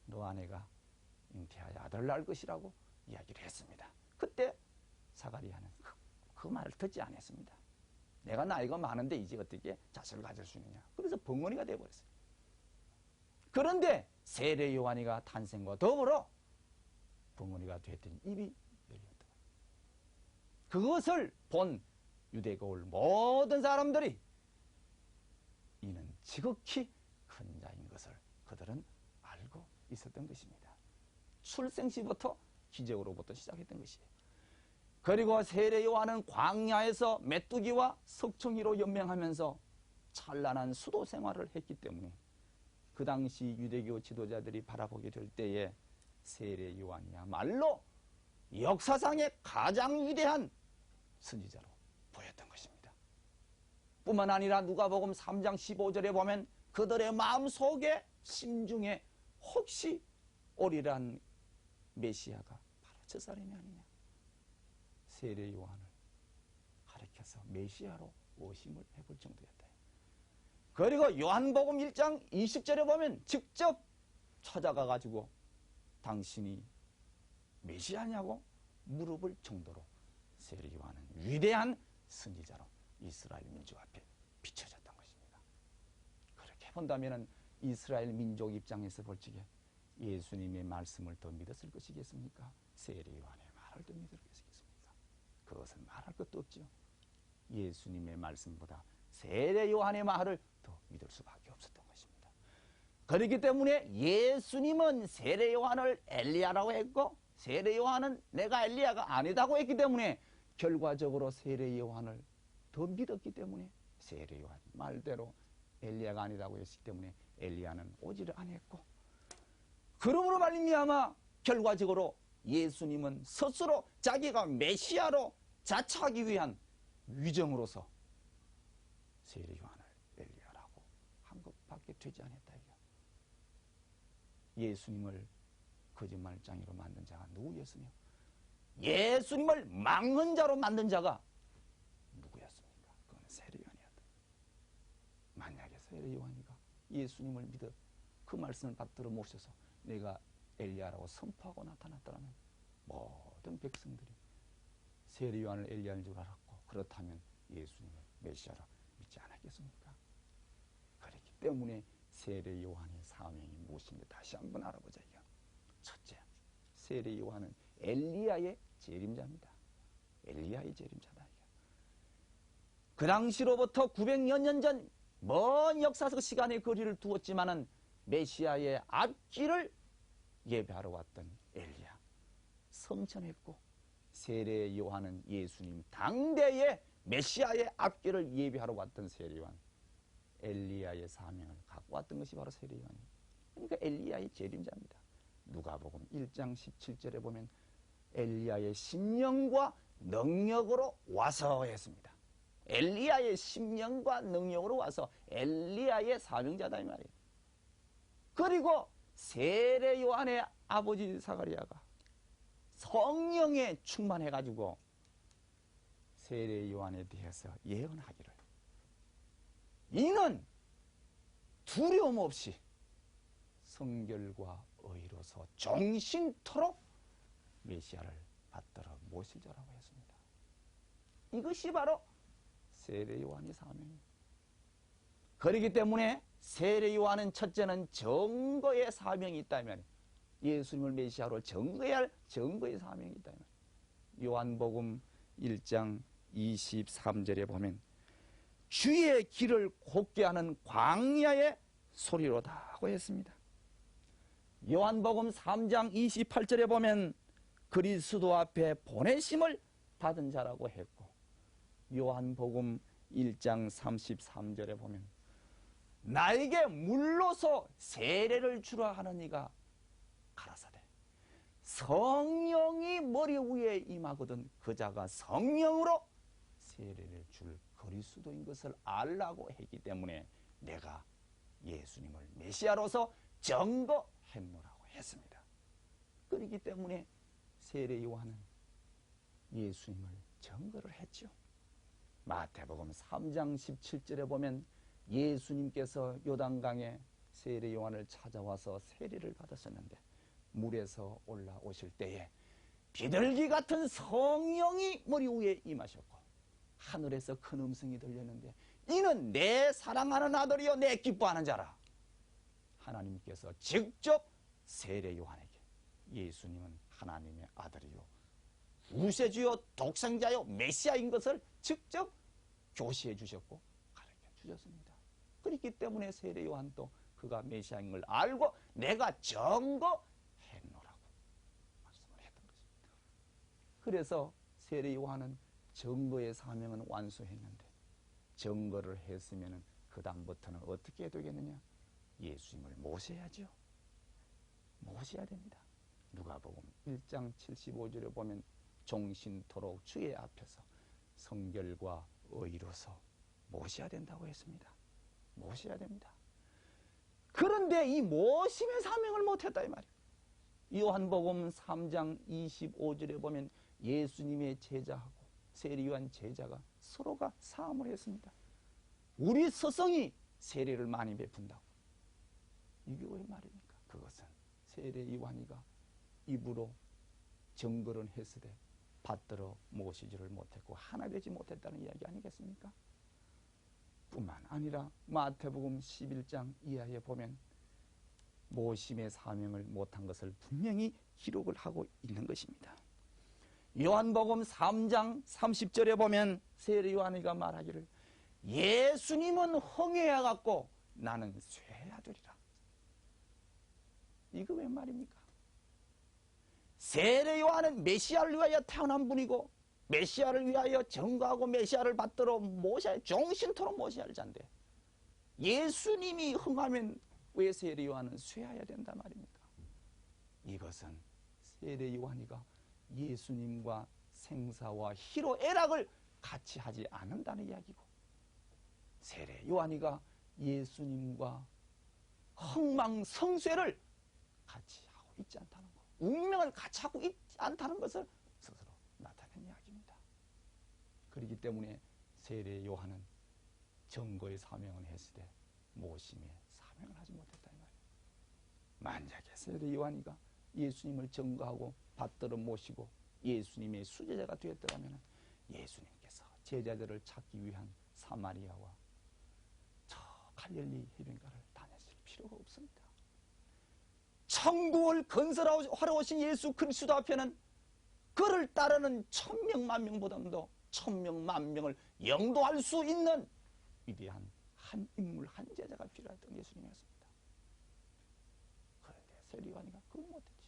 너 아내가 잉태하여 아들을 낳을 것이라고 이야기를 했습니다. 그때 사가리야는 그 말을 듣지 않았습니다. 내가 나이가 많은데 이제 어떻게 자식을 가질 수 있느냐. 그래서 벙어리가 되어버렸어요. 그런데 세례 요한이가 탄생과 더불어 벙어리가 됐더니 입이 열렸다. 그것을 본 유대고을 모든 사람들이 이는 지극히 큰 자인 것을 그들은 알고 있었던 것입니다. 출생시부터 기적으로부터 시작했던 것이에요. 그리고 세례 요한은 광야에서 메뚜기와 석청이로 연명하면서 찬란한 수도 생활을 했기 때문에 그 당시 유대교 지도자들이 바라보게 될 때에 세례 요한이야말로 역사상의 가장 위대한 선지자로 보였던 것입니다. 뿐만 아니라 누가복음 3장 15절에 보면 그들의 마음속에 심중에 혹시 오리란 메시아가 바로 저 사람이 아니냐. 세례 요한을 가리켜서 메시아로 의심을 해볼 정도였다. 그리고 요한복음 1장 20절에 보면 직접 찾아가 가지고 당신이 메시아냐고 물어볼 정도로 세례 요한은 위대한 선지자로 이스라엘 민족 앞에 비춰졌던 것입니다. 그렇게 본다면 이스라엘 민족 입장에서 볼 적에 예수님의 말씀을 더 믿었을 것이겠습니까? 세례 요한의 말을 더 믿을 것이겠습니까? 그것은 말할 것도 없죠. 예수님의 말씀보다 세례 요한의 말을 더 믿을 수밖에 없었던 것입니다. 그렇기 때문에 예수님은 세례 요한을 엘리야라고 했고 세례 요한은 내가 엘리야가 아니다고 했기 때문에 결과적으로 세례 요한을 더 믿었기 때문에 세례 요한 말대로 엘리야가 아니다고 했기 때문에 엘리야는 오지를 않았고 그러므로 말미암아 결과적으로 예수님은 스스로 자기가 메시아로 자처하기 위한 위정으로서 세례 요한을 엘리야라고 한 것밖에 되지 않았다. 예수님을 거짓말장이로 만든 자가 누구였으며 예수님을 막는 자로 만든 자가 누구였습니까? 그건 세례 요한이었다. 만약에 세례 요한이가 예수님을 믿어 그 말씀을 받들어 모셔서 내가 엘리야라고 선포하고 나타났더라면 모든 백성들이 세례 요한을 엘리야인 줄 알았고 그렇다면 예수님을 메시아라 믿지 않았겠습니까? 그렇기 때문에 세례 요한의 사명이 무엇인지 다시 한번 알아보자. 첫째, 세례 요한은 엘리야의 재림자입니다. 엘리야의 재림자다. 그 당시로부터 900여 년 전 먼 역사적 시간의 거리를 두었지만은 메시아의 앞길을 예배하러 왔던 엘리야 성천했고 세례 요한은 예수님 당대의 메시아의 앞길을 예배하러 왔던 세례 요한 엘리야의 사명을 갖고 왔던 것이 바로 세례 요한이에요. 그러니까 엘리야의 재림자입니다. 누가복음 1장 17절에 보면 엘리야의 심령과 능력으로 와서 했습니다. 엘리야의 심령과 능력으로 와서 엘리야의 사명자다 이 말이에요. 그리고 세례 요한의 아버지 사가리야가 성령에 충만해가지고 세례 요한에 대해서 예언하기를 이는 두려움 없이 성결과 의로서 종신토록 메시아를 받들어 모실 자라고 했습니다. 이것이 바로 세례 요한의 사명입니다. 그렇기 때문에 세례 요한은 첫째는 증거의 사명이 있다면, 예수님을 메시아로 증거해야 할 증거의 사명이 있다면, 요한복음 1장 23절에 보면 주의 길을 곱게 하는 광야의 소리로다 하고 했습니다. 요한복음 3장 28절에 보면 그리스도 앞에 보내심을 받은 자라고 했고, 요한복음 1장 33절에 보면 나에게 물로서 세례를 주라 하는 이가 가라사대 성령이 머리 위에 임하거든 그 자가 성령으로 세례를 줄 그리스도인 것을 알라고 했기 때문에 내가 예수님을 메시아로서 증거했노라고 했습니다. 그렇기 때문에 세례 요한은 예수님을 증거를 했죠. 마태복음 3장 17절에 보면 예수님께서 요단강에 세례 요한을 찾아와서 세례를 받으셨는데 물에서 올라오실 때에 비둘기 같은 성령이 머리 위에 임하셨고 하늘에서 큰 음성이 들렸는데 이는 내 사랑하는 아들이요 내 기뻐하는 자라. 하나님께서 직접 세례 요한에게 예수님은 하나님의 아들이요 우세주요 독생자요 메시아인 것을 직접 교시해 주셨고 가르쳐 주셨습니다. 그렇기 때문에 세례 요한도 그가 메시아인 걸 알고 내가 증거했노라고 말씀을 했던 것입니다. 그래서 세례 요한은 증거의 사명은 완수했는데 증거를 했으면 그 다음부터는 어떻게 해야 되겠느냐? 예수님을 모셔야죠. 모셔야 됩니다. 누가복음 1장 75절에 보면 종신토록 주의 앞에서 성결과 의로서 모셔야 된다고 했습니다. 모셔야 됩니다. 그런데 이 모심의 사명을 못했다 이 말이에요. 요한복음 3장 25절에 보면 예수님의 제자하고 세례 요한 제자가 서로가 사함을 했습니다. 우리 스승이 세례를 많이 베푼다고. 이게 왜 말입니까? 그것은 세례 요한이가 입으로 증거를 했으되 받들어 모시지를 못했고 하나 되지 못했다는 이야기 아니겠습니까? 뿐만 아니라 마태복음 11장 이하에 보면 모심의 사명을 못한 것을 분명히 기록을 하고 있는 것입니다. 요한복음 3장 30절에 보면 세례 요한이가 말하기를 예수님은 흥해야 갖고 나는 쇠야 되리라. 이거 왜 말입니까? 세례 요한은 메시아를 위하여 태어난 분이고 메시아를 위하여 증거하고 메시아를 받들어 모셔야 종신토록 모셔야 할 자인데 예수님이 흥하면 왜 세례 요한은 쇠해야 된다 말입니까? 이것은 세례 요한이가 예수님과 생사와 희로애락을 같이 하지 않는다는 이야기고 세례 요한이가 예수님과 흥망성쇠를 같이 하고 있지 않다는 것, 운명을 같이 하고 있지 않다는 것을 스스로 나타낸 이야기입니다. 그렇기 때문에 세례 요한은 증거의 사명을 했을 때 모심의 사명을 하지 못했다 이 말이에요. 만약에 세례 요한이가 예수님을 증거하고 받들어 모시고 예수님의 수제자가 되었더라면 예수님께서 제자들을 찾기 위한 사마리아와 저 갈릴리 해변가를 다녔을 필요가 없습니다. 천국을 건설하러 오신 예수 그리스도 앞에는 그를 따르는 1000명 만명보다도 1000명 만명을 영도할 수 있는 위대한 한 인물 한 제자가 필요했던 예수님이었습니다. 그런데 세례 요한이가 그걸 못했죠.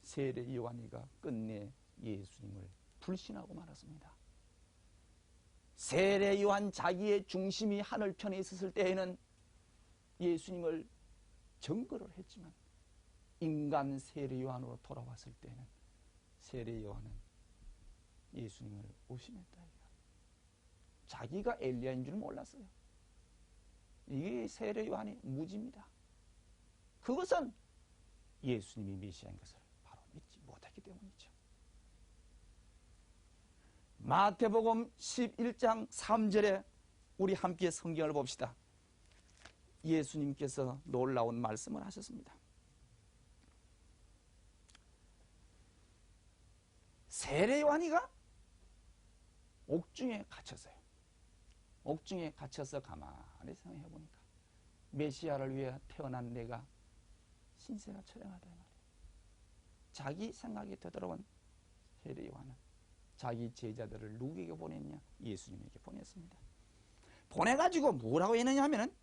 세례 요한이가 끝내 예수님을 불신하고 말았습니다. 세례 요한 자기의 중심이 하늘편에 있었을 때에는 예수님을 증거를 했지만 인간 세례 요한으로 돌아왔을 때는 세례 요한은 예수님을 의심했다. 자기가 엘리야인 줄 몰랐어요. 이게 세례 요한의 무지입니다. 그것은 예수님이 메시아인 것을 바로 믿지 못했기 때문이죠. 마태복음 11장 3절에 우리 함께 성경을 봅시다. 예수님께서 놀라운 말씀을 하셨습니다. 세례 요한이가 옥중에 갇혔어요. 옥중에 갇혀서 가만히 생각해 보니까 메시아를 위해 태어난 내가 신세가 처량하다 말이에요. 자기 생각이 되돌아온 세례 요한은 자기 제자들을 누구에게 보냈냐? 예수님에게 보냈습니다. 보내가지고 뭐라고 했느냐 하면은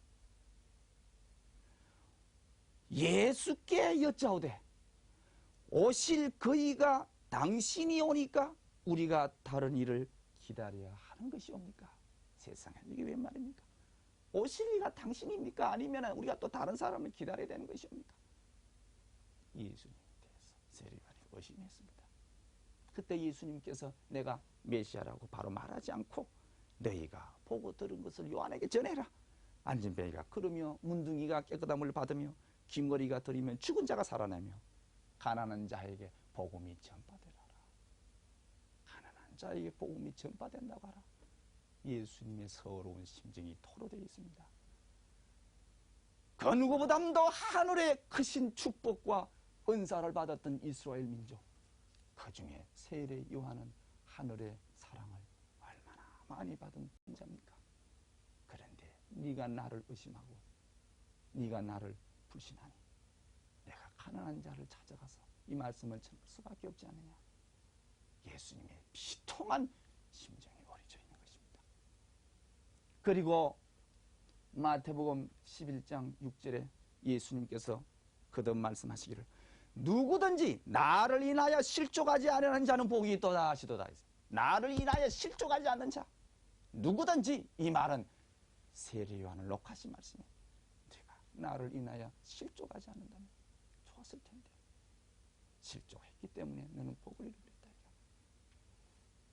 예수께 여짜오되 오실 그이가 당신이 오니까 우리가 다른 일을 기다려야 하는 것이옵니까? 세상에 이게 웬 말입니까? 오실 이가 당신입니까? 아니면 우리가 또 다른 사람을 기다려야 되는 것이옵니까? 예수님에 대해서 세례요한이 의심했습니다. 그때 예수님께서 내가 메시아라고 바로 말하지 않고 너희가 보고 들은 것을 요한에게 전해라. 앉은 뱅이가 걸으며 문둥이가 깨끗함을 받으며 귀머리가 들이면 죽은 자가 살아나며 가난한 자에게 복음이 전파되라. 가난한 자에게 복음이 전파된다고 하라. 예수님의 서러운 심정이 토로되어 있습니다. 그 누구보다도 하늘의 크신 축복과 은사를 받았던 이스라엘 민족, 그 중에 세례 요한은 하늘의 사랑을 얼마나 많이 받은 자입니까? 그런데 네가 나를 의심하고 네가 나를 불신하니 내가 가난한 자를 찾아가서 이 말씀을 전할 수밖에 없지 않느냐. 예수님의 비통한 심정이 어려져 있는 것입니다. 그리고 마태복음 11장 6절에 예수님께서 거듭 말씀하시기를 누구든지 나를 인하여 실족하지 않는 자는 복이 있도다 하시도다. 나를 인하여 실족하지 않는 자 누구든지, 이 말은 세례 요한을 녹화하신 말씀이에요. 네가 나를 인하여 실족하지 않는다면 좋았을 텐데 실족했기 때문에 너는 복을 이루겠다.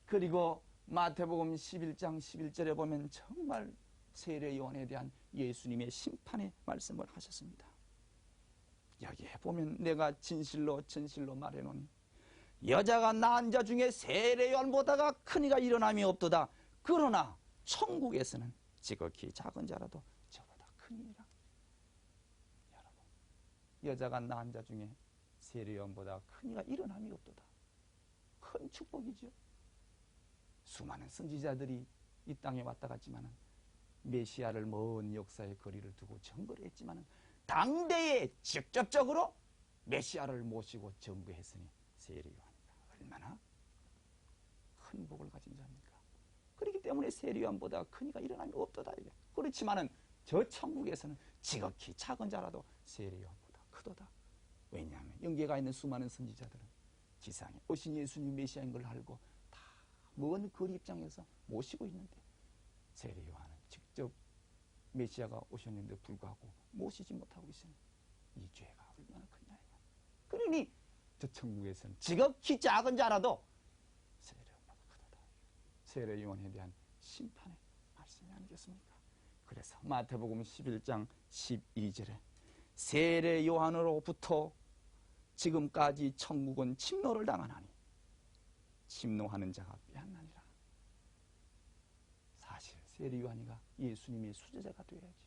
그리고 마태복음 11장 11절에 보면 정말 세례 요한에 대한 예수님의 심판의 말씀을 하셨습니다. 여기에 보면 내가 진실로 진실로 말해노니 여자가 낳은 자 중에 세례 요한보다가 큰 이가 일어남이 없도다. 그러나 천국에서는 지극히 작은 자라도 저보다 큰 이라. 여러분, 여자가 낳은 자 중에 세례 요한보다 큰 이가 일어남이 없도다. 큰 축복이죠. 수많은 선지자들이 이 땅에 왔다 갔지만은 메시아를 먼 역사의 거리를 두고 증거를 했지만은 당대에 직접적으로 메시아를 모시고 증거했으니 세례 요한이가 얼마나 큰 복을 가진 자입니까? 그렇기 때문에 세례 요한보다 큰 이가 일어남이 없도다. 이게. 그렇지만은 저 천국에서는 지극히 작은 자라도 세례 요한보다 크도다. 왜냐하면 영계가 있는 수많은 선지자들은 지상에 오신 예수님 메시아인 걸 알고 다 먼 거리 입장에서 모시고 있는데 세례 요한은 직접 메시아가 오셨는데 불구하고 모시지 못하고 있으니 이 죄가 얼마나 크냐. 그러니 저 천국에서는 지극히 작은 자라도 세례 요한보다 크다. 세례 요한에 대한 심판의 말씀이 아니겠습니까? 그래서 마태복음 11장 12절에 세례 요한으로부터 지금까지 천국은 침노를 당하나니 침노하는 자가 빼앗나니라. 사실 세례 요한이가 예수님의 수제자가 되어야지.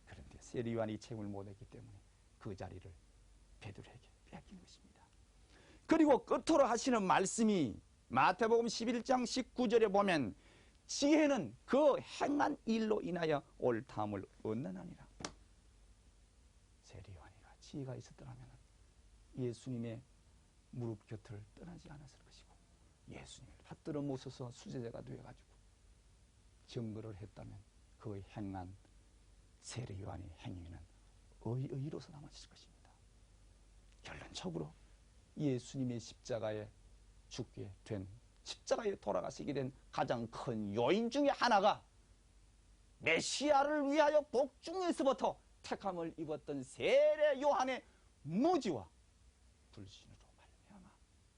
그런데 세례 요한이 책임을 못했기 때문에 그 자리를 베드로에게 빼앗긴 것입니다. 그리고 끝으로 하시는 말씀이 마태복음 11장 19절에 보면 지혜는 그 행한 일로 인하여 옳다함을 얻느니라. 세례 요한이가 지혜가 있었더라면 예수님의 무릎 곁을 떠나지 않았을 것이고 예수님을 받들어 모셔서 수제자가 되어가지고 증거를 했다면 그 행한 세례 요한의 행위는 의로서 남았을 것입니다. 결론적으로 예수님의 십자가에 죽게 된, 십자가에 돌아가시게 된 가장 큰 요인 중에 하나가 메시아를 위하여 복중에서부터 택함을 입었던 세례 요한의 무지와 불신으로 말미암아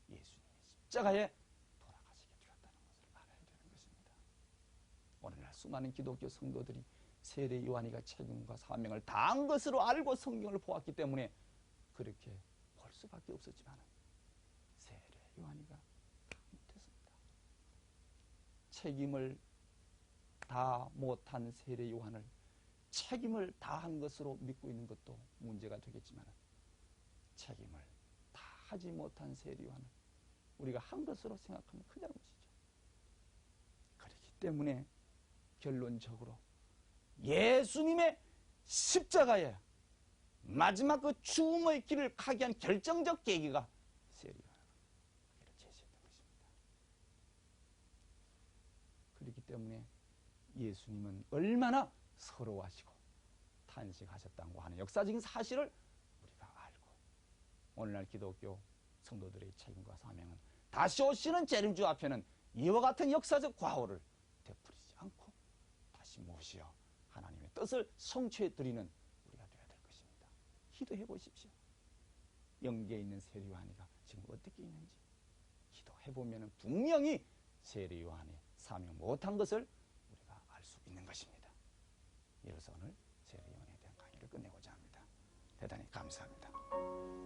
예수님의 십자가에 돌아가시게 되었다는 것을 알아야 되는 것입니다. 오늘날 수많은 기독교 성도들이 세례 요한이가 책임과 사명을 다한 것으로 알고 성경을 보았기 때문에 그렇게 볼 수밖에 없었지만 세례 요한이가 못했습니다. 책임을 다 못한 세례 요한을 책임을 다한 것으로 믿고 있는 것도 문제가 되겠지만 책임을 다 하지 못한 세례 요한을 우리가 한 것으로 생각하면 큰 잘못이죠. 그렇기 때문에 결론적으로 예수님의 십자가에 마지막 그 죽음의 길을 가게 한 결정적 계기가 세리요한을 제시했던 것입니다. 그렇기 때문에 예수님은 얼마나 서러워하시고 탄식하셨다고 하는 역사적인 사실을 우리가 알고, 오늘날 기독교 성도들의 책임과 사명은 다시 오시는 재림주 앞에는 이와 같은 역사적 과오를 되풀이지 않고 다시 모시어 하나님의 뜻을 성취해 드리는 우리가 되어야 될 것입니다. 기도해 보십시오. 영계에 있는 세리요한이가 지금 어떻게 있는지 기도해 보면 분명히 세리요한이 사명 못한 것을 우리가 알 수 있는 것입니다. 이로써 오늘 세리요한에 대한 강의를 끝내고자 합니다. 대단히 감사합니다.